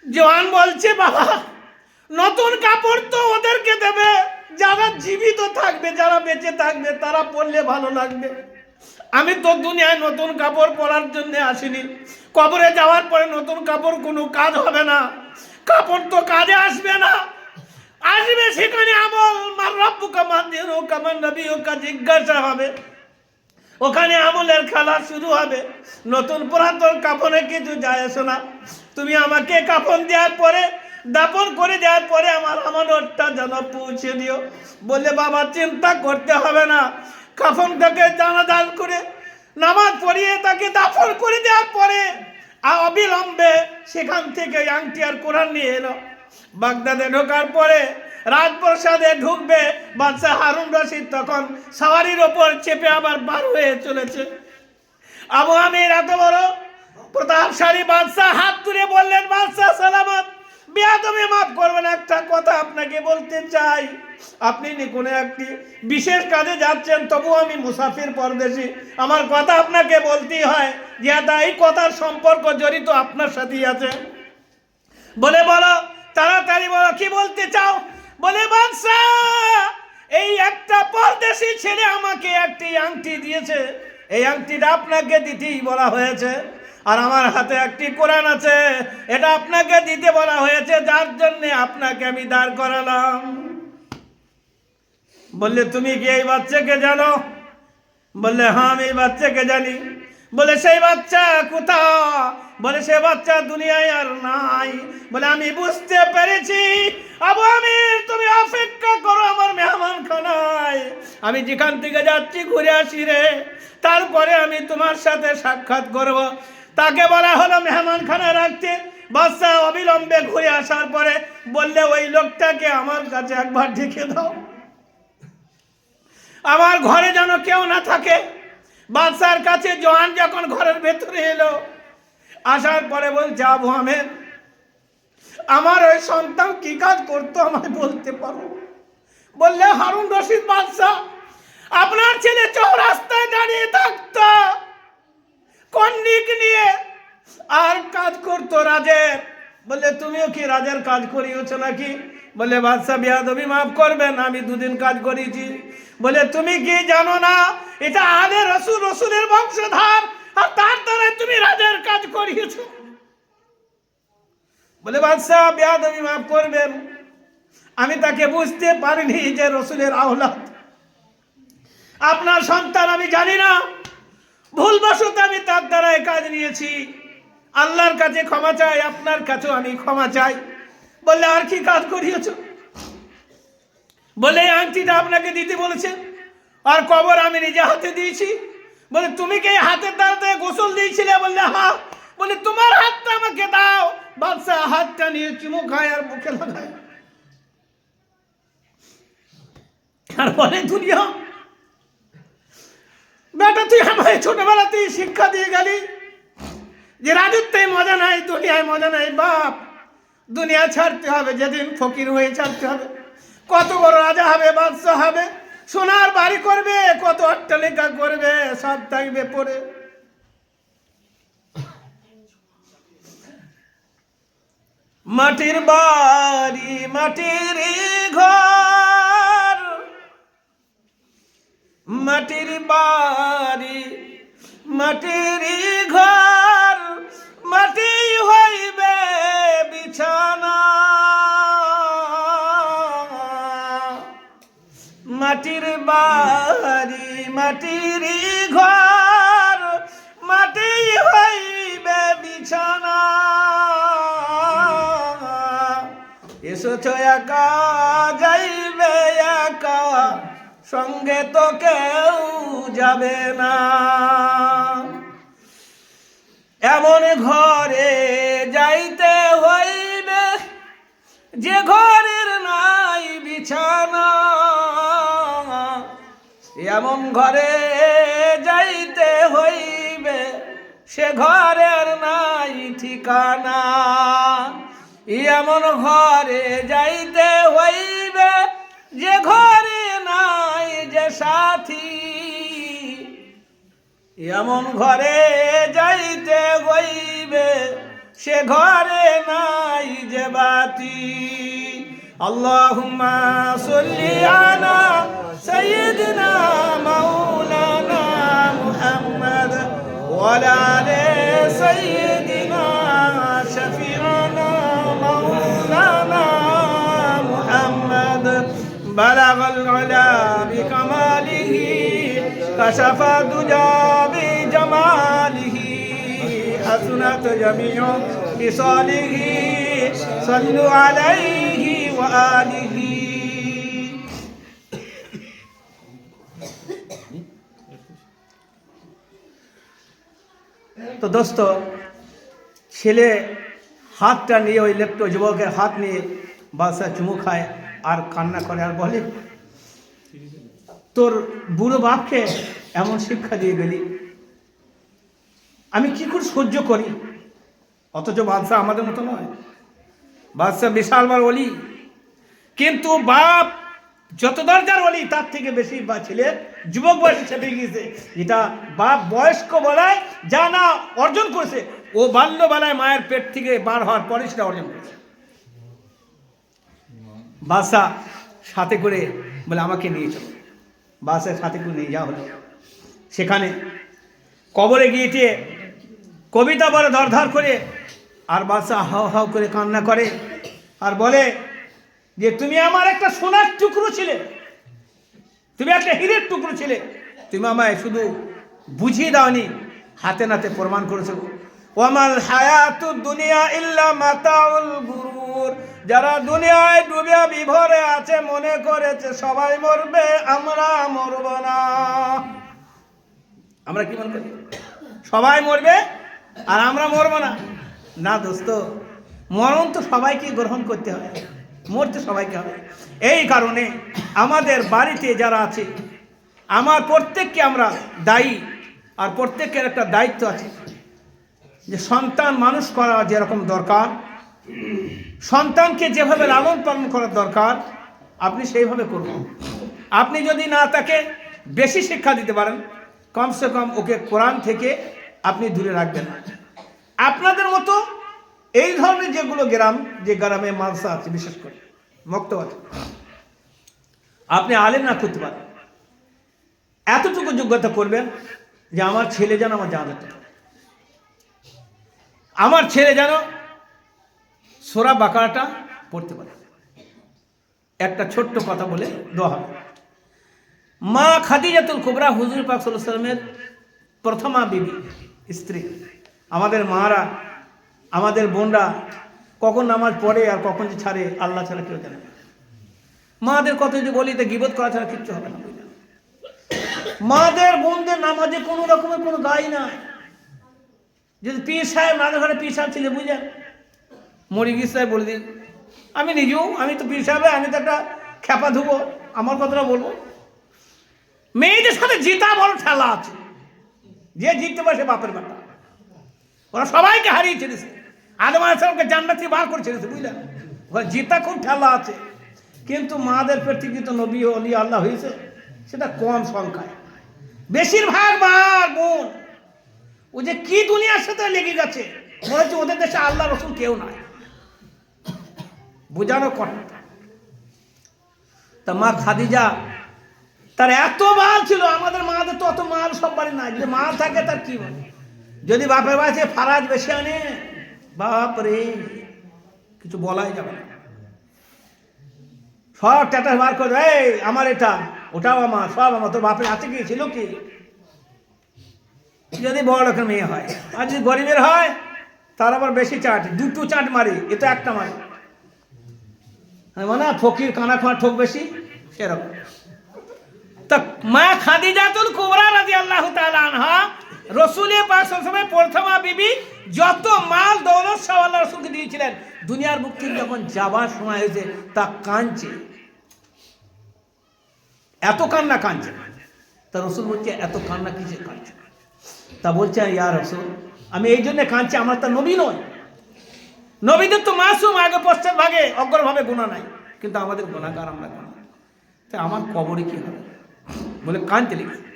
জওয়ান বলছে, বাবা নতুন কাপড় তো ওদেরকে দেবে যারা জীবিত থাকবে, যারা বেঁচে থাকবে তারা পরলে ভালো লাগবে। আমি তো দুনিয়ায় নতুন কাপড় পরার জন্য আসিনি। কবরে যাওয়ার পরে নতুন কাপড় কোনো কাজ হবে না, কাপড় তো কাজে আসবে না। আসবে সেখানে আমল, মার রব্বুকা মা দিনুকা মান নবিয়ুকা জিজ্ঞাসা হবে, ওখানে আমলের খেলা শুরু হবে। নতুন পুরাতন কাফনে কিছু যায় আসে না। তুমি আমাকে কাফন দেওয়ার পরে, দাফন করে দেওয়ার পরে আমার আমানতটা যেন পৌঁছে দিও। বলে, বাবা চিন্তা করতে হবে না। কাফনটাকে জানাজাল করে নামাজ পড়িয়ে তাকে দাফন করে দেওয়ার পরে অবিলম্বে সেখান থেকে আংটি আর কোরআন নিয়ে এলো। বাগদাদে ঢোকার পরে রাজপ্রাসাদে ঢুকবে, বাদশাহ হারুন রশিদ তখন সওয়ারির ওপর চেপে আবার বার হয়ে চলেছে। আবু আমির এত বড় প্রতাপশালী বাদশাহ হাত তুলে বললেন, বাদশাহ সালামত, বেয়াদবি মাফ করবেন, একটা কথা আপনাকে বলতে চাই। আপনি কোনো একটি বিশেষ কাজে যাচ্ছেন, তবু আমি মুসাফির পরদেশী, আমার কথা আপনাকে বলতেই হয়, যে এই কথার সম্পর্ক জড়িত আপনার সাথেই আছে। বলে, বলো তাড়াতাড়ি বলো, কি বলতে চাও? বলে, বাদশাহ এই একটা পরদেশী ছেলে আমাকে একটি আংটি দিয়েছে, এই আংটিটা আপনাকে দিতেই বলা হয়েছে, আর আমার হাতে একটি কোরআন আছে, এটা আপনাকে দিতে বলা হয়েছে, যার জন্য আপনাকে আমি দাঁড় করালাম। বললে, তুমি কি এই বাচ্চাকে জানো? বললে, হ্যাঁ আমি এই বাচ্চাকে জানি। বলে, সেই বাচ্চা কোথাও? বলে, সে বাচ্চা দুনিয়ায় আর নাই। বলে, আমি বুঝতে পেরেছি। আবু আমির তুমি অপেক্ষা করো আমার মেহমান খানায়, আমি যেখান থেকে যাচ্ছি ঘুরে আসি রে, তারপরে আমি তোমার সাথে সাক্ষাৎ করব। তাকে বলা হলো মেহমান খানা রাখতে। বাদশা অবিলম্বে ঘুরে আসার পরে বললে, ওই লোকটাকে আমার কাছে একবার ডেকে দাও, আমার ঘরে যেন কেউ না থাকে। বাদশার কাছে জওয়ান যখন ঘরের ভেতরে এলো, আসার পরে বলছে, আবু আমের, আমার ওই সন্তান কি কাজ করতো আমায় বলতে পারো? বললে, হারুন রশিদ বাদশাহ, আপনার ছেলে চৌরাস্তায় দাঁড়িয়ে থাকতো কন্যিক নিয়ে, আর কাজ করতো রাজের। বললে, তুমিও কি রাজের কাজ করিয়েছো নাকি? বলে, বাদশাহ বেয়াদবি মাফ করবেন, আমি 2 দিন কাজ করেছি। বলে, তুমি কি জানো না এটা আলে রসুল, রসুলের বংশধর, আর তার দ্বারা তুমি রাজের কাজ করিয়েছো? বলে, বাদশাহ বেয়াদবি মাফ করবেন, আমি তাকে বুঝতে পারিনি যে রসুলের আওলাদ, আপনার সন্তান আমি জানি না, ভুলবশত আমি তার দ্বারা কাজ নিয়েছি, আল্লাহর কাছে ক্ষমা চাই, আপনার কাছেও আমি ক্ষমা চাই। বললে, আর কি কাজ করিয়েছো? বলে, আংটিটা আপনাকে দিতে বলেছে, আর কবর আমি নিজে হাতে দিয়েছি। বলে, তুমি কি হাতের দ্বারাতে গোসল দিয়েছিলে? বললে, হ্যাঁ। বলে, তোমার হাতটা আমাকে দাও। বাদশাহ হাতটা নিয়ে চুমু খায় আর মুখে লাগায়, আর বলে, দুনিয়া বেটা তুই আমায় ছোটবেলাতেই শিক্ষা দিয়ে গেলি যে রাজত্বে মজা নাই, দুনিয়ায় মজা নাই। বাপ, দুনিয়া ছাড়তে হবে, যেদিন ফকির হয়ে ছাড়তে হবে। কত বড় রাজা হবে, বাদশাহ হবে, সোনার বাড়ি করবে, কত অট্টালিকা করবে, সব থাকবে পড়ে। মাটির বাড়ি, মাটির ঘর, মাটিরই ঘর মাটি হইবে বিছানা, মাটির বাড়ি মাটিরই ঘর মাটি হইবে বিছানা। এসেছ একা যাইবে একা, সঙ্গে তো কেউ যাবে না। এমন ঘরে যাইতে হইবে যে ঘরের নাই বিছানা, এমন ঘরে যাইতে হইবে সে ঘরের নাই ঠিকানা। এমন ঘরে যাইতে হইবে যে ঘরে নাই যে সাথী, এমন ঘরে যাইতে হইবে সে ঘরে নাই যে বাতি। আল্লাহুম্মা সাল্লি আলা সাইয়্যিদিনা মাওলানা মুহাম্মদ ওয়া আলা আলি সাইয়্যিদিনা শাফিউনা মাওলানা মুহাম্মদ। বালাগাল উলা বিকামালিহি কাশাফা দুজা বিজামালিহি হাসনাত জামিউ বিসালিহি সাল্লু আলাইহি ওয়া আলিহি। তো দোস্ত, ছেলে হাতটা নিয়ে ওই লেপ্ট যুবকের হাত নিয়ে বাদশা চুমু খায় আর কান্না করে আর বলে, তোর বুড়ো বাপকে এমন শিক্ষা দিয়ে গেলি, আমি কি করে সহ্য করি। অথচ বাদশাহ আমাদের মতো নয়, বাদশাহ বিশাল বড় ওলি, কিন্তু বাপ যত দরজার ওলি তার থেকে বেশি বা ছেলে যুবক বয়সে চেপে গিয়েছে। এটা বাপ বয়স্ক বলায় যা না অর্জন করেছে, ও বাল্যবেলায় মায়ের পেট থেকে বার হওয়ার পরে সেটা অর্জন করেছে। বাদশাহ সাথে করে বলে আমাকে নিয়ে চলো। বাদশার সাথে করে নিয়ে যাওয়া হলো। সেখানে কবরে গিয়েছে কবিতা বলে ধর করে, আর বাদশাহ হাও হাও করে কান্না করে আর বলে যে তুমি আমার একটা সোনার টুকরো ছিলে, তুমি একটা হীরের টুকরো ছিলে, তুমি আমায় শুধু বুঝিয়ে দাওনি, হাতে নাতে প্রমাণ করেছো। ওয়ামাল হায়াতুদ দুনিয়া ইল্লা মাতাউল গুরুর, যারা দুনিয়ায় ডুবে বিভরে আছে মনে করেছে সবাই মরবে, আমরা মরব না। আমরা কি মনে করি সবাই মরবে আর আমরা মরব না? না দোস্ত, মরণ তো সবাইকে গ্রহণ করতে হবে, মরতে সবাইকে হবে। এই কারণে আমাদের বাড়িতে যারা আছে, আমার প্রত্যেককে আমরা দায়ী, আর প্রত্যেকের একটা দায়িত্ব আছে যে সন্তান মানুষ করা যেরকম দরকার, সন্তানকে যেভাবে লালন পালন করার দরকার আপনি সেইভাবে করুন। আপনি যদি না তাকে বেশি শিক্ষা দিতে পারেন, কমসে কম ওকে কোরআন থেকে আপনি দূরে রাখবেন। আপনাদের মতো এই ধরনের যেগুলো গ্রাম, যে গ্রামে মাদ্রাসা আছে, বিশেষ করে মক্তব আছে, আপনি আলেম না করতে পারেন, এতটুকু যোগ্যতা করবেন যে আমার ছেলে যেন আমার জানাতে, আমার ছেলে যেন সূরা বাকারাটা পড়তে পারে। একটা ছোট্ট কথা বলে দোয়া হবে। মা খাদিজাতুল কুবরা হুজুর পাক সাল্লাল্লাহু আলাইহি ওয়াসাল্লামের প্রথমা বিবি, স্ত্রী। আমাদের মারা, আমাদের বোনরা কখন নামাজ পড়ে আর কখন যে ছাড়ে আল্লাহ ছাড়া কেউ জানে না। মাদের কথা যদি বলি তো গীবত করা ছাড়া কিচ্ছু হবে না। মাদের বোনদের নামাজে কোনো রকমের কোনো দায় নাই। যদি পীর সাহেব, মাদের ঘরে পীর সাহেব ছিল, বুঝলেন, মরিগির সাহেব বলে দিন, আমি নিজেও, আমি তো পীর সাহেব, আমি তো একটা খেপা ধুবো, আমার কথাটা বলবো। মেয়েদের সাথে জিতা বড় ঠেলা আছে, যে জিততে পারে সে বাপের বেটা। ওরা সবাইকে হারিয়ে ছেড়েছে, আদম আলাইহিস সালামকে জান্নাত থেকে বার করে ছেড়েছে, বুঝলেন। ওরা জিতা খুব ঠেলা আছে, কিন্তু মাদের পেট থেকে তো নবী ওলি আল্লাহ হয়েছে সেটা কম সংখ্যায়। বেশিরভাগ মা আর বোন ও যে কি দুনিয়ার সাথে লেগে গেছে, মনে হচ্ছে ওদের দেশে আল্লাহ রসুল কেউ নাই, বোঝানো কথা। তা মা খাদিজা তার এত মাল ছিল, আমাদের মাদের তো অত মাল সব বাড়ি নাই, যদি মাল থাকে তার কি বলে, যদি বাপের বাড়িতে ফারাজ বেশি আনে বাপ রে কিছু বলাই যাবে না, সব টাটা বার করে, এই আমার এটা ওটাও আমার, সব আমার, তোর বাপের আছে কি ছিল কি, যদি বড় লোকের মেয়ে হয়। আর যদি গরিবের হয় তার আবার বেশি চাট, দুটো চাট মারি, এ তো একটা মারি, মানে ফকির কানা খাওয়া ঠোক বেশি সেরকম। তা মা খাদিজাতুল কুবরা রাদিয়াল্লাহু তাআলা আনহা রাসূলের পাক সবসময় প্রথমা বিবি যত মাল দৌলত সব আল্লাহ রাসূলকে দিয়েছিলেন। দুনিয়ার মুখ থেকে যখন যাবার সময় হয়েছে তা কাঁদছে, এত কান্না কাঁদছে। তা রাসূল বলছে এত কান্না কিসের কাঁদছে? তা বলছে ইয়া রাসূল আমি এই জন্য কাঁদছি, আমার তো নবী নয়, নবীদের তো মাসুম, আগে পশ্চাৎ ভাগে অগ্রভাবে গুনাহ নাই, কিন্তু আমাদের গুনাহগার আমরা গুনাহ। তা আমার কবরে কি হবে বলে কাঁদতে লেগেছে।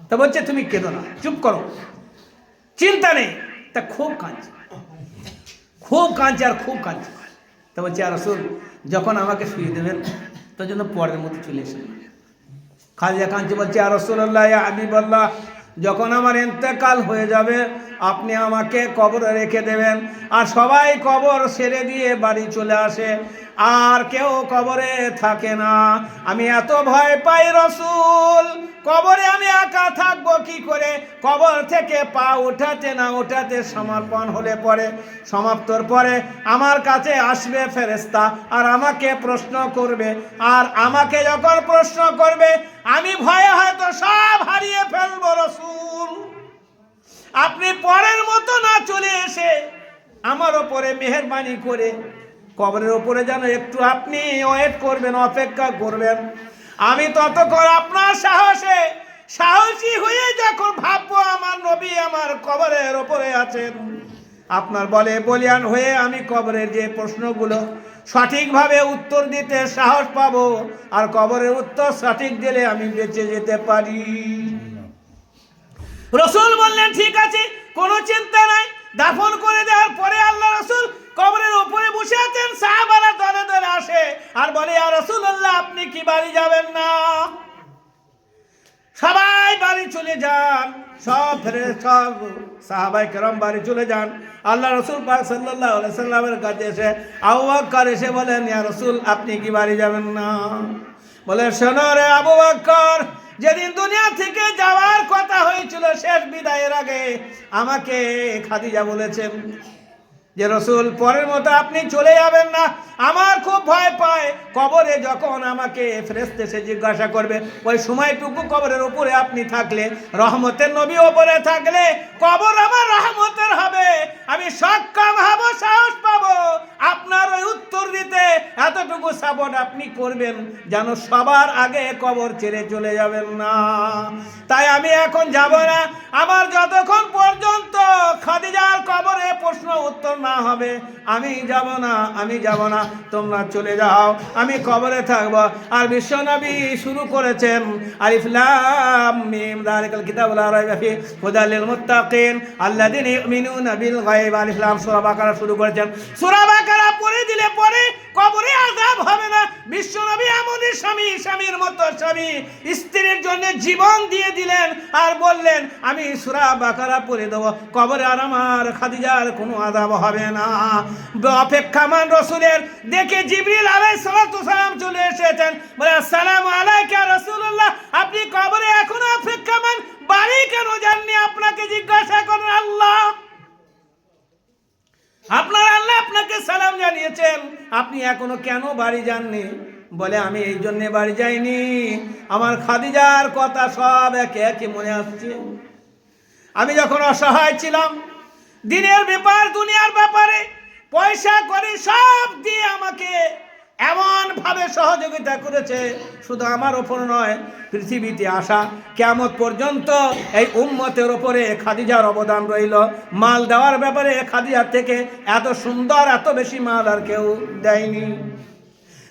তা বলছে তুমি কেঁদো না, চুপ করো, চিন্তা নেই। তা খুব কাঁদছে, খুব কাঁদছে আর খুব কাঁদছে। তা বলছে আর রাসূল যখন আমাকে শুয়ে দেবেন তার জন্য পরের মতো চলে এসে খাদিজা কাঁদছে, বলছে আর রাসূলুল্লাহ ইয়া হাবিবাল্লাহ যখন আমার ইন্তেকাল হয়ে যাবে আপনি আমাকে কবরে রেখে দেবেন, আর সবাই কবর ছেড়ে দিয়ে বাড়ি চলে আসে, আর কেউ কবরে থাকে না। আমি এত ভয় পাই রাসূল, কবরে আমি একা থাকবো কি করে? কবর থেকে পা উঠাতে না উঠাতে সমর্পণ হলে পরে, সমাপ্তর পরে আমার কাছে আসবে ফেরেশতা আর আমাকে প্রশ্ন করবে, আর আমাকে যখন প্রশ্ন করবে আমি ভয়ে হয়তো সব হারিয়ে ফেলবো রাসূল। আপনি পরের মতো না চলে এসে আমার ওপরে মেহেরবানি করে কবরের ওপরে যেন একটু আপনি ওয়েট করবেন, অপেক্ষা করবেন। আমি ততক্ষণ আপনার সাহসী হয়ে যখন ভাববো আমার নবী আমার কবরের ওপরে আছেন, আপনার বলে বলিয়ান হয়ে আমি কবরের যে প্রশ্নগুলো সঠিকভাবে উত্তর দিতে সাহস পাবো, আর কবরের উত্তর সঠিক দিলে আমি বেঁচে যেতে পারি। রাসূল বললেন ঠিক আছে, কোনো চিন্তা নাই। দাফন করে দেওয়ার পরে আল্লাহ রাসূল কবরের উপরে বসে আছেন, সাহাবারা দলে দলে আসে আর বলে ইয়া রাসূলুল্লাহ আপনি কি বাড়ি যাবেন না? সবাই বাড়ি চলে যান, সব সাহাবায়ে কেরাম বাড়ি চলে যান। আল্লাহ রাসূল পাক সাল্লাল্লাহু আলাইহি সাল্লামের কাছে এসে আবু বকর এসে বলেন ইয়া রাসূল আপনি কি বাড়ি যাবেন না? বলে শোনো রে আবু বকর, যেদিন দুনিয়া থেকে যাওয়ার কথা হয়েছিল শেষ বিদায়ের আগে আমাকে খাদিজা বলেছেন যে রাসূল পরের মতো আপনি চলে যাবেন না, আমার খুব ভয় পায় কবরে যখন আমাকে ফেরেশতা এসে জিজ্ঞাসা করবে, ওই সময়টুকু কবরের উপরে আপনি থাকলে, রহমতের নবী উপরে থাকলে কবর আমার রহমতের হবে, আমি সক্ষম হব, সাহস পাবো আপনার ওই উত্তর দিতে। এতটুকু সাপোর্ট আপনি করবেন যেন সবার আগে কবর ছেড়ে চলে যাবেন না। তাই আমি এখন যাব না, আমার যতক্ষণ পর্যন্ত খাদিজার কবরে প্রশ্ন উত্তর না হবে আমি যাব না, আমি যাব না, তোমরা চলে যাও, আমি কবরে থাকবো। আর বিশ্বনবী শুরু করেছেন আলিফ লাম মিম যালিকাল কিতাবু লা রাইবা ফিহি হুদাল লিল মুত্তাকিন আল্লাযিনা ইউমিনুনা বিল গায়ব। আলিফ লাম সূরা বাকারা শুরু করেছেন। সূরা বাকারা পড়ে দিলে পরে কবরে আযাব হবে না। বিশ্বনবী এমনই স্বামীর মতো স্বামী, স্ত্রীর জন্য জীবন দিয়ে দিলেন আর বললেন আমি সূরা বাকারা পড়ে দেবো, কবরে আর আমার খাদিজার কোনো আযাব হবে না। অপেক্ষামান রাসূলের দেখে জিবরিল আলাইহিস সালাম চলে এসেছেন, বলে আসসালামু আলাইকা রাসূলুল্লাহ, আপনি কবরে এখনো অপেক্ষামান, বাড়ি কেন যাননি? আপনাকে জিজ্ঞাসা করেন আল্লাহ, আপনার আল্লাহ আপনাকে সালাম জানিয়েছেন, আপনি এখনো কেন বাড়ি যাননি? বলে আমি এই জন্য বাড়ি যাইনি, আমার খাদিজার কথা সব একে একে মনে আসছে। আমি যখন অসহায় ছিলাম, দিনের ব্যাপার দুনিয়ার ব্যাপারে পয়সা করে সব দিয়ে আমাকে এমন ভাবে সহযোগিতা করেছে, শুধু আমার ওপর নয় পৃথিবীতে আসা কিয়ামত পর্যন্ত এই উম্মতের ওপরে খাদিজার অবদান রইল। মাল দেওয়ার ব্যাপারে খাদিজার থেকে এত সুন্দর এত বেশি মাল আর কেউ দেয়নি।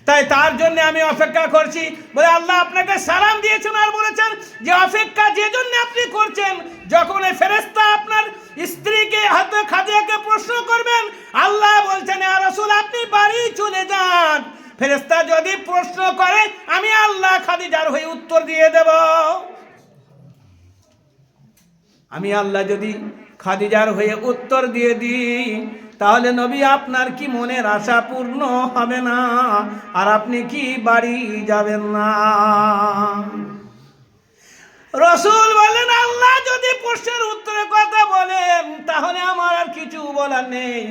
তাই তার জন্য আমি অপেক্ষা করছি। বলে আল্লাহ আপনাকে সালাম দিয়েছেন আর বলেছেন যে অপেক্ষা যে জন্য আপনি করছেন, যখন এই ফেরেশতা আপনার স্ত্রীকে হয়তো খাদিজাকে প্রশ্ন করবেন, আল্লাহ বলছেন ইয়া রাসূল আপনি বাড়ি চলে যান, ফেরেশতা যদি প্রশ্ন করে আমি আল্লাহ খাদিজার হয়ে উত্তর দিয়ে দেব। আমি আল্লাহ যদি খাদিজার হয়ে উত্তর দিয়ে দিই তাহলে নবী আপনার কি মনের আশা পূর্ণ হবে না, আর আপনি কি বাড়ি যাবেন না? রাসূল বলেন আল্লাহ যদি প্রশ্নের উত্তরে কথা বলেন তাহলে আমার আর কিছু বলার নেই,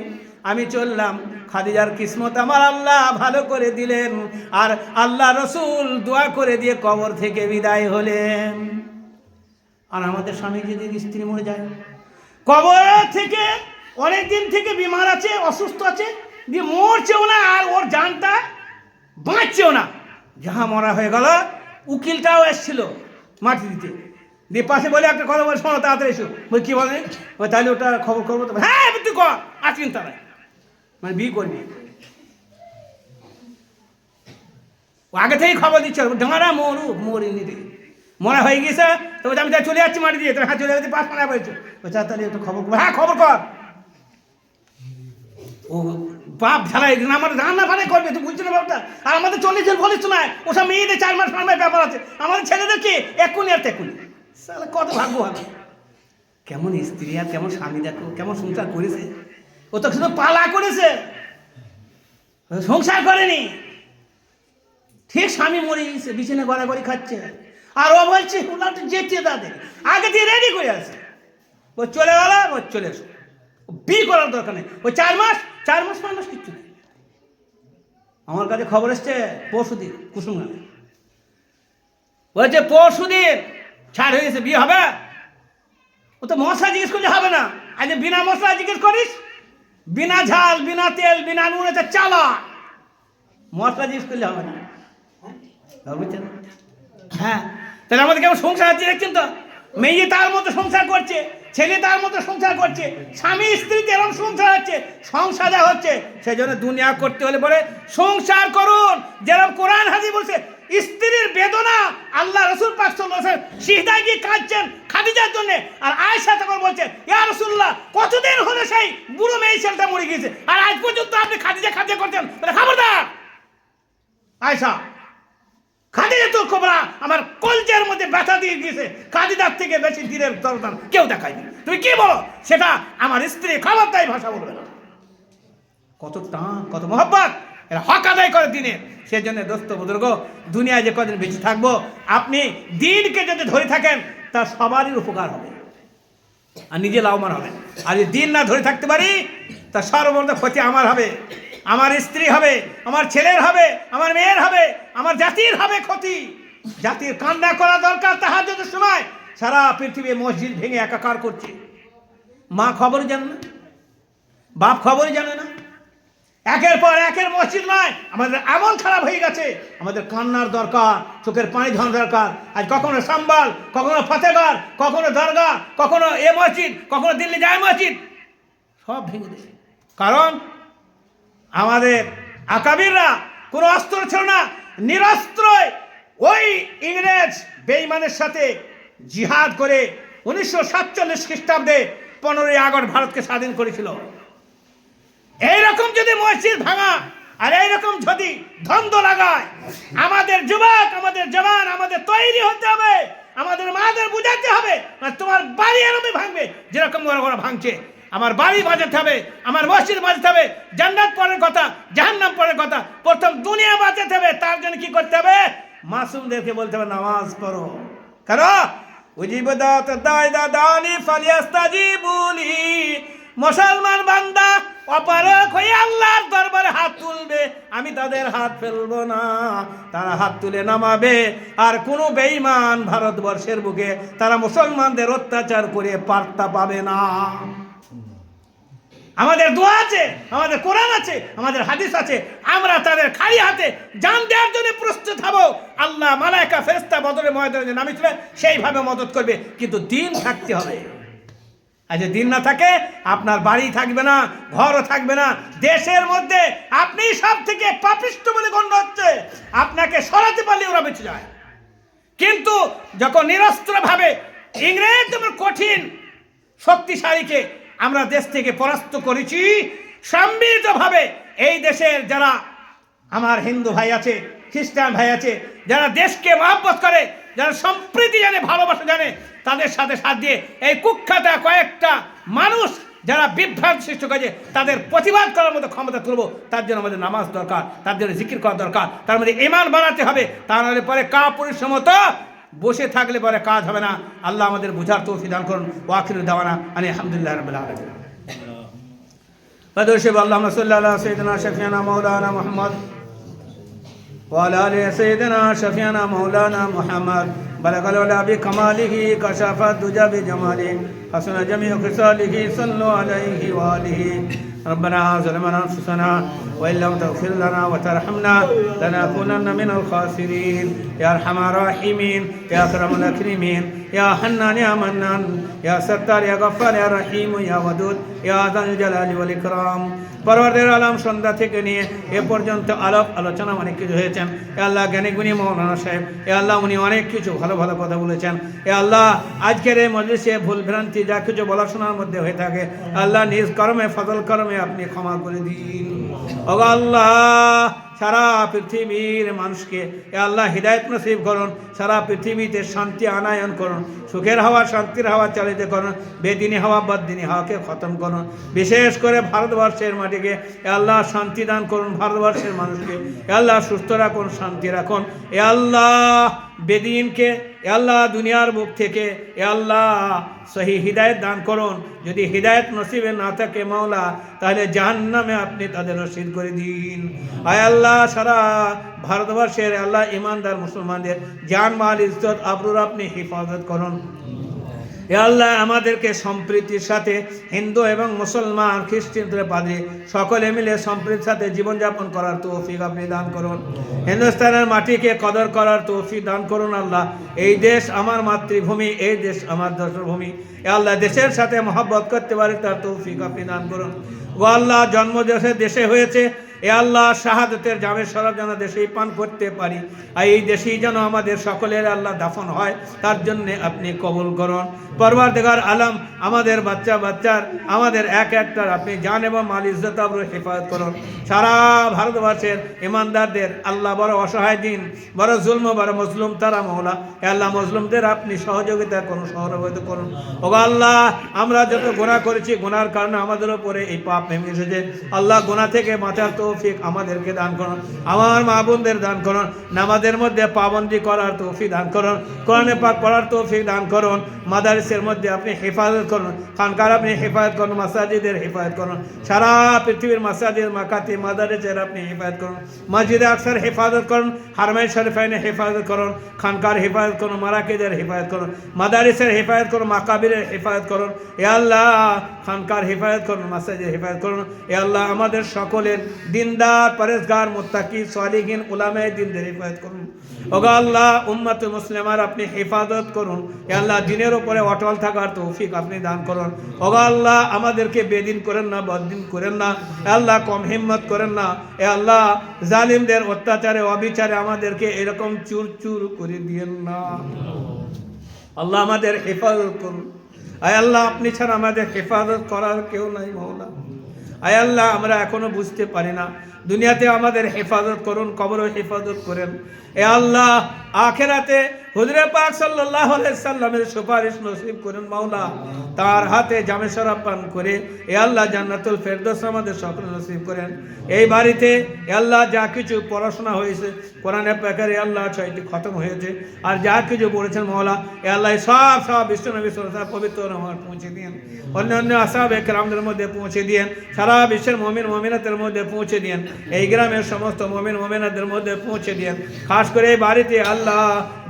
আমি চললাম। খাদিজার কিসমত আমার আল্লাহ ভালো করে দিলেন, আর আল্লাহ রাসূল দোয়া করে দিয়ে কবর থেকে বিদায় হলেন। আর আমাদের স্বামী যদি স্ত্রী মরে যায়, কবর থেকে অনেক দিন থেকে বিমার আছে, অসুস্থ আছে, দিয়ে মরছেও না আর ওর জানটা বাঁচছেও না, যাহা মরা হয়ে গেল। উকিলটাও এসেছিল মাটি দিতে, দিয়ে পাশে বলে একটা কথা বলে শোনো তাড়াতাড়ি এসো। বলে কি বলে? তাহলে ওটা খবর করবো তো। হ্যাঁ তুই কর, আজকিন তারা মানে বিয়ে করবি। ও আগে থেকেই খবর দিচ্ছে ডাঁড়া মরুক, মরিনি রে, মরা হয়ে গেছে। তো আমি তাই চলে যাচ্ছি মাটি দিয়ে, হ্যাঁ চলে যাচ্ছি, পাঁচ মারা হয়েছে। তাহলে একটু খবর করবো। হ্যাঁ খবর কর। ও বাপ ঝালাই আমার রান্না ফান্না করবে, তুই বুঝছো না বাপটা? আর আমাদের 40 জন বলিস না, ওসব মেয়েদের 4 মাস 5 মাস ব্যাপার আছে, আমাদের ছেলেদের কি এক্ষুনি আর তেকুনি। কত ভাগ্য হবে। কেমন স্ত্রী আর কেমন স্বামী, দেখো কেমন সংসার করেছে। ও তো শুধু পালা করেছে, সংসার করেনি। ঠিক স্বামী মরে গেছে, বিছানে গড়াগড়ি খাচ্ছে, আর ও বলছে যেতে তাদের আগে দিয়ে রেডি করে আছে। ও চলে গেল, ও চলে এসো, বিয়ে করার দরকার নেই। ওই 4 মাস 5 মাস কিচ্ছু নেই। আমার কাছে খবর এসছে পরশুদিন কুসুমগানে, বলছে পরশুদিন ছাড় হয়ে গেছে, বিয়ে হবে। ও তো মশলা জিজ্ঞেস করলে হবে না, আজ বিনা মশলা জিজ্ঞেস করিস, বিনা ঝাল বিনা তেল বিনা নুন, চালা মশলা জিজ্ঞেস করলে হবে না। হ্যাঁ তাহলে আমাদের কেমন সংসার আছে দেখছেন তো? মেয়ে তার মতো সংসার করছে, ছেলে তার মতো সংসার করছে, স্বামী স্ত্রীতে এরকম সংসার হচ্ছে, সংসার হচ্ছে। সেই জন্য দুনিয়া করতে হলে বলে সংসার করুন, যেরকম কোরআন হাদিস বলছে। স্ত্রীর বেদনা আল্লাহ রাসূল পাক সাল্লাল্লাহু আলাইহি ওয়াসাল্লাম সিজদায় গিয়ে কাঁদছেন খাদিজার জন্য, আর আয়েশা তখন বলছেন ইয়া রাসূলুল্লাহ কতদিন হলো সেই বুড়ো মেয়ে ছেলেটা মরে গেছে, আর আজ পর্যন্ত আপনি খাদিজা করছেন। বলে খবরদার আয়েশা, খাদিজাতুল কুবরা আমার কলজের মধ্যে ব্যথা দিয়ে গিয়েছে, খাদিজার থেকে বেশি দিনের দরদার কেউ দেখায়নি। তুমি কি বলো সেটা আমার স্ত্রী, খবরদার ভাষা বলবে না। কত টান, কত মহব্বত, এরা হক আদায় করে দিনের। সেই জন্য দোস্ত বুজুর্গ, দুনিয়ায় যে কদিন বেঁচে থাকবো, আপনি দিনকে যদি ধরে থাকেন তার সবারই উপকার হবে আর নিজে লাভবান হবে। আর যদি দিন না ধরে থাকতে পারি তার সর্বমোট ক্ষতি আমার হবে, আমার স্ত্রী হবে, আমার ছেলের হবে, আমার মেয়ের হবে, আমার জাতির হবে ক্ষতি। জাতির কান্না করা দরকার তাহাজ্জুদের সময়। সারা পৃথিবী মসজিদ ভেঙে একাকার করছে, মা খবরই জানে না, বাপ খবরই জানে না, একের পর একের মসজিদ নয়। আমাদের এমন খারাপ হয়ে গেছে, আমাদের কান্নার দরকার, চোখের পানি ধোয়ার দরকার। আজ কখনো সাম্বাল, কখনো ফতেগড়, কখনো দরগা, কখনো এ মসজিদ, কখনো দিল্লি যায় মসজিদ, সব ভেঙে দিয়েছে। কারণ আমাদের আকাবিররা কোনো অস্ত্র ছিল না, নিরস্ত্রই ওই ইংরেজ বেঈমানের সাথে জিহাদ করে 1947 খ্রিস্টাব্দে 15ই আগস্ট ভারতকে স্বাধীন করেছিল। এইরকম যদি মসজিদ ভাঙা আর এইরকম যদি দ্বন্দ্ব লাগায়, আমাদের যুবক, আমাদের জওয়ান, আমাদের তৈরি হতে হবে, আমাদের মাদের বুঝাতে হবে তোমার বাড়ি এরকমই ভাঙবে যেরকম ওরা ভাঙছে। আমার বাড়ি বাঁচাতে হবে, আমার মসজিদ বাঁচাতে হবে, জান্নাত পরের কথা, জাহান্নাম পরের কথা, প্রথম দুনিয়া বাঁচাতে হবে। তার জন্য কি করতে হবে? মাসুমদেরকে বলতে হবে নামাজ পড়ো। কারণ উজিবদাত দায়দা দানি ফালিয়াস্তাজিবুলি, মুসলমান বান্দা অপারক হয়ে আল্লাহর দরবারে হাত তুলবে, আমি তাদের হাত ফেলবো না, তারা হাত তুলে নামাবে। আর কোনো বেঈমান ভারতবর্ষের বুকে তারা মুসলমানদের অত্যাচার করে পার্তা পাবে না। আমাদের দোয়া আছে, আমাদের কোরআন আছে, আমাদের হাদিস আছে, আমরা তাদের খালি হাতে জান দেওয়ার জন্য প্রস্তুত হব। আল্লাহ মালায়েকা ফেরেশতা বদরের ময়দানে নামিয়েছিল, সেইভাবে মদত করবে, কিন্তু দিন থাকতে হবে। আর যদি দিন না থাকে আপনার বাড়ি থাকবে না, ঘরও থাকবে না, দেশের মধ্যে আপনি সব থেকে পাপিষ্ঠ বলে গণ্য হচ্ছে। আপনাকে সরাতে পারলে ওরা বেঁচে যায়। কিন্তু যখন নিরস্ত্রভাবে ইংরেজ যেমন কঠিন শক্তিশালীকে আমরা দেশ থেকে পরাস্ত করেছি, সম্মিলিতভাবে এই দেশের যারা আমার হিন্দু ভাই আছে, খ্রিস্টান ভাই আছে, যারা দেশকে মহব্বত করে, যারা সম্প্রীতি জানে, ভালোবাসা জানে, তাদের সাথে সাথ দিয়ে এই কুখ্যাত কয়েকটা মানুষ যারা বিভ্রান্ত সৃষ্টি করেছে তাদের প্রতিবাদ করার মতো ক্ষমতা তুলবো। তার জন্য আমাদের নামাজ দরকার, তার জন্য জিকির করা দরকার, তার মধ্যে ঈমান বাড়াতে হবে। তা নাহলে পরে কাপুরুষের মতো বসে থাকলে পরে কাজ হবে না। আল্লাহ আমাদের বুঝার তৌফিক দান করুন। ওয়া আখিরু দাওয়ানা আলহামদুলিল্লাহি রাব্বিল আলামিন। اللهم صل على سيدنا شفيعنا مولانا محمد وعلى آل سيدنا شفيعنا مولانا محمد بلغ العلا بكماله كشف الدجى بجماله حسن جميع خصاله صلوا عليه وآله ربنا ظلمنا أنفسنا وإن لم تغفر لنا وترحمنا لنكونن من الخاسرين يا أرحم الراحمين يا أكرم الأكرمين يا حنان يا منان يا ستار يا غفار يا رحيم يا ودود يا ذا الجلال والإكرام। পরওয়ারদের আলম সন্ধ্যা থেকে নিয়ে এ পর্যন্ত আলাপ আলোচনা অনেক কিছু হয়েছেন। এ আল্লাহ জ্ঞানী গুণী মৌলানা সাহেব, এ আল্লাহ উনি অনেক কিছু ভালো ভালো কথা বলেছেন। এ আল্লাহ আজকের এই মজলিসে ভুল ভ্রান্তি যা কিছু বলা শোনার মধ্যে হয়ে থাকে আল্লাহ নিজ কর্মে ফজল কর্মে আপনি ক্ষমা করে দিন। ও আল্লাহ সারা পৃথিবীর মানুষকে এ আল্লাহ হিদায়ত নসিব করুন, সারা পৃথিবীতে শান্তি আনায়ন করুন, সুখের হাওয়া শান্তির হাওয়া চালিত করুন, বেদিনী হাওয়া বদিনী হাওয়াকে খতম করুন। বিশেষ করে ভারতবর্ষের মাটিকে এ আল্লাহ শান্তি দান করুন, ভারতবর্ষের মানুষকে এ আল্লাহ সুস্থ রাখুন, শান্তি রাখুন। এ আল্লাহ বেদিনকে এ আল্লাহ দুনিয়ার বুক থেকে এ আল্লাহ সহি হিদায়ত দান করুন। যদি হিদায়ত নসিবে না থাকে মাওলা তাহলে জাহান্নামে আপনি তাদের রশিদ করে দিন। আয় আল্লাহ সারা ভারতবর্ষের আল্লাহ ইমানদার মুসলমানদের জান মাল ইজ্জত আবরুর আপনি হেফাজত করুন। এ আল্লাহ আমাদেরকে সম্প্রীতির সাথে হিন্দু এবং মুসলমান খ্রিস্টানদের পাদ্রী সকলে মিলে সম্প্রীতির সাথে জীবনযাপন করার তৌফিক আপনি দান করুন। হিন্দুস্তানের মাটিকে কদর করার তৌফিক দান করুন। আল্লাহ এই দেশ আমার মাতৃভূমি, এই দেশ আমার দেশভূমি। এ আল্লাহ দেশের সাথে মহব্বত করতে পারে তার তৌফিক আপনি দান করুন। ও আল্লাহ জন্ম দেশে হয়েছে, এ আল্লাহ শাহাদতের জামের শরাব যেন দেশেই পান করতে পারি, আর এই দেশেই যেন আমাদের সকলের আল্লাহ দাফন হয়, তার জন্য আপনি কবুল করুন। পরওয়ারদিগার আলম আমাদের বাচ্চার আমাদের এক একটার আপনি জান এবং মাল ইজ্জত আবরুর হেফাজত করুন। সারা ভারতবর্ষের ইমানদারদের আল্লাহ বড় অসহায় দিন, বড় জুলম বড় মজলুম তারা মওলা, এ আল্লাহ মজলুমদের আপনি সহযোগিতা করুন, সহযোগিতা করুন। ও আল্লাহ আমরা যত গুনাহ করেছি গুনার কারণে আমাদের উপরে এই পাপ নেমে এসেছে, আল্লাহ গুনাহ থেকে বাঁচার তৌফিক আমাদেরকে দান করুন, আমার মা বোনদের দান করুন, নামাজের মধ্যে পাবন্দি করার তৌফিক দান করুন, কোরআনে পাক পড়ার তৌফিক দান করুন, মাদারিসের মধ্যে আপনি হেফাজত করুন, খানকার আপনি হেফাজত করুন, মাসাজিদের হেফাজত করুন, সারা পৃথিবীর মাসাজিদ মাকাতি মাদারিসের আপনি হেফাজত করুন, মসজিদে আকসার হেফাজত করুন, হারমাইন শরীফাইনে হেফাজত করুন, খানকার হেফাজত করুন, মারাকিদের হেফাজত করুন, মাদারিসের হেফাজত করুন, মাকাবিরের হেফাজত করুন। এ আল্লাহ খানকার হেফাজত করুন, মাসাজিদের হেফাজত করুন। এ আল্লাহ আমাদের সকলের দিনদার পরেজগার মুত্তাকি সালিহিন উলামায়ে দ্বীনদের হেফাজত করুন। ওগো আল্লাহ উম্মতে মুসলিমার আপনি হেফাজত করুন। এ আল্লাহ দিনের উপরে অটল থাকার তৌফিক আপনি দান করুন। ওগো আল্লাহ আমাদেরকে বেদিন করেন না, বদদিন করেন না, এ আল্লাহ কম হিম্মত করেন না। এ আল্লাহ জালিমদের অত্যাচারে অবিচারে আমাদেরকে এরকম চুর চুর করে দিয়েন না। আল্লাহ আমাদের হেফাজত করুন। আয় আল্লাহ আপনি ছাড়া আমাদের হেফাজত করার কেউ নাই মওলা। আয় আল্লাহ আমরা এখনো বুঝতে পারি না, দুনিয়াতে আমাদের হেফাজত করুন, কবরও হেফাজত করেন। এ আল্লাহ আখিরাতে হুজুরে পাক সাল্লাল্লাহু আলাইহি সাল্লামের সুপারিশ নসিব করেন মাওলা, তার হাতে জামে শরাব পান করে এ আল্লাহ জান্নাতুল ফেরদৌস আমাদের সকলে নসিব করেন। এই বাড়িতে এ আল্লাহ যা কিছু পড়াশোনা হয়েছে কোরআনে পাকের আল্লাহ 6টি খতম হয়েছে, আর যা কিছু বলেছেন মাওলা এ আল্লাহ সব বিশ্বনবী সাল্লাল্লাহু আলাইহি ওয়াসাল্লাম পবিত্র নামাজ পৌঁছে দিয়েন, অন্যান্য আসহাবে কেরামদের মধ্যে পৌঁছে দিয়েন, সারা বিশ্বের মুমিন মুমিনাতের মধ্যে পৌঁছে দিয়েন, এই গ্রামের সমস্ত মুমিন মুমিনাতের মধ্যে পৌঁছে দিয়েন। খাস করে এই বাড়িতে আল্লাহ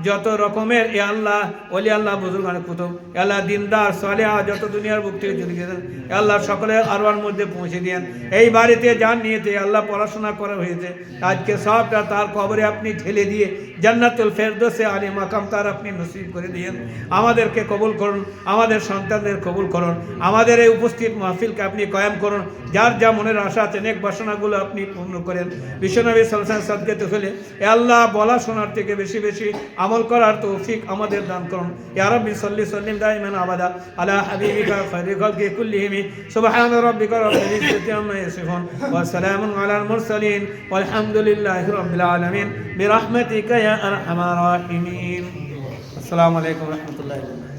যত রকমের এ আল্লাহ ওলি আল্লাহ বুজুর্গান কুতুব এ আল্লাহ দিনদার সালেহা যত দুনিয়ার বুক থেকে চলে গেছেন এ আল্লাহ সকলের আরওয়ার মধ্যে পৌঁছে দিয়েন। এই বাড়িতে যান নিয়েতে আল্লাহ পড়াশোনা করা হয়েছে, আজকে সবটা তার কবরে আপনি ঠেলে দিয়ে জান্নাতুল ফেরদৌসে আলী মাকাম তার আপনি নসিব করে দিয়েন। আমাদেরকে কবুল করুন, আমাদের সন্তানদের কবুল করুন, আমাদের এই উপস্থিত মাহফিলকে আপনি কায়েম করুন, যার যা মনের আশা আছে নেক বাসনাগুলো আপনি পূর্ণ করেন। বিশ্বনবী সাল্লাল্লাহু আলাইহি ওয়াসাল্লাম সাদকাতে হলে এ আল্লাহ বলা শোনার থেকে বেশি বেশি আমল করার তৌফিক আমাদের দান করুন। ইয়া রাব্বি সাল্লি সাল্লিম দাইমান আবাদা আলা হাবিবিকা খায়রি খালকি কুল্লিহিম সুবহান রাব্বিকা রাব্বিল ইজ্জাতি আম্মা ইয়াসিফুন ওয়া সালামুন আলাল মুরসালিন ওয়ালহামদুলিল্লাহি রাব্বিল আলামিন বিরহমাতিকা ইয়া আরহামার রাহিমিন। আসসালামু আলাইকুম ওয়া রাহমাতুল্লাহি ওয়া বারাকাতুহু।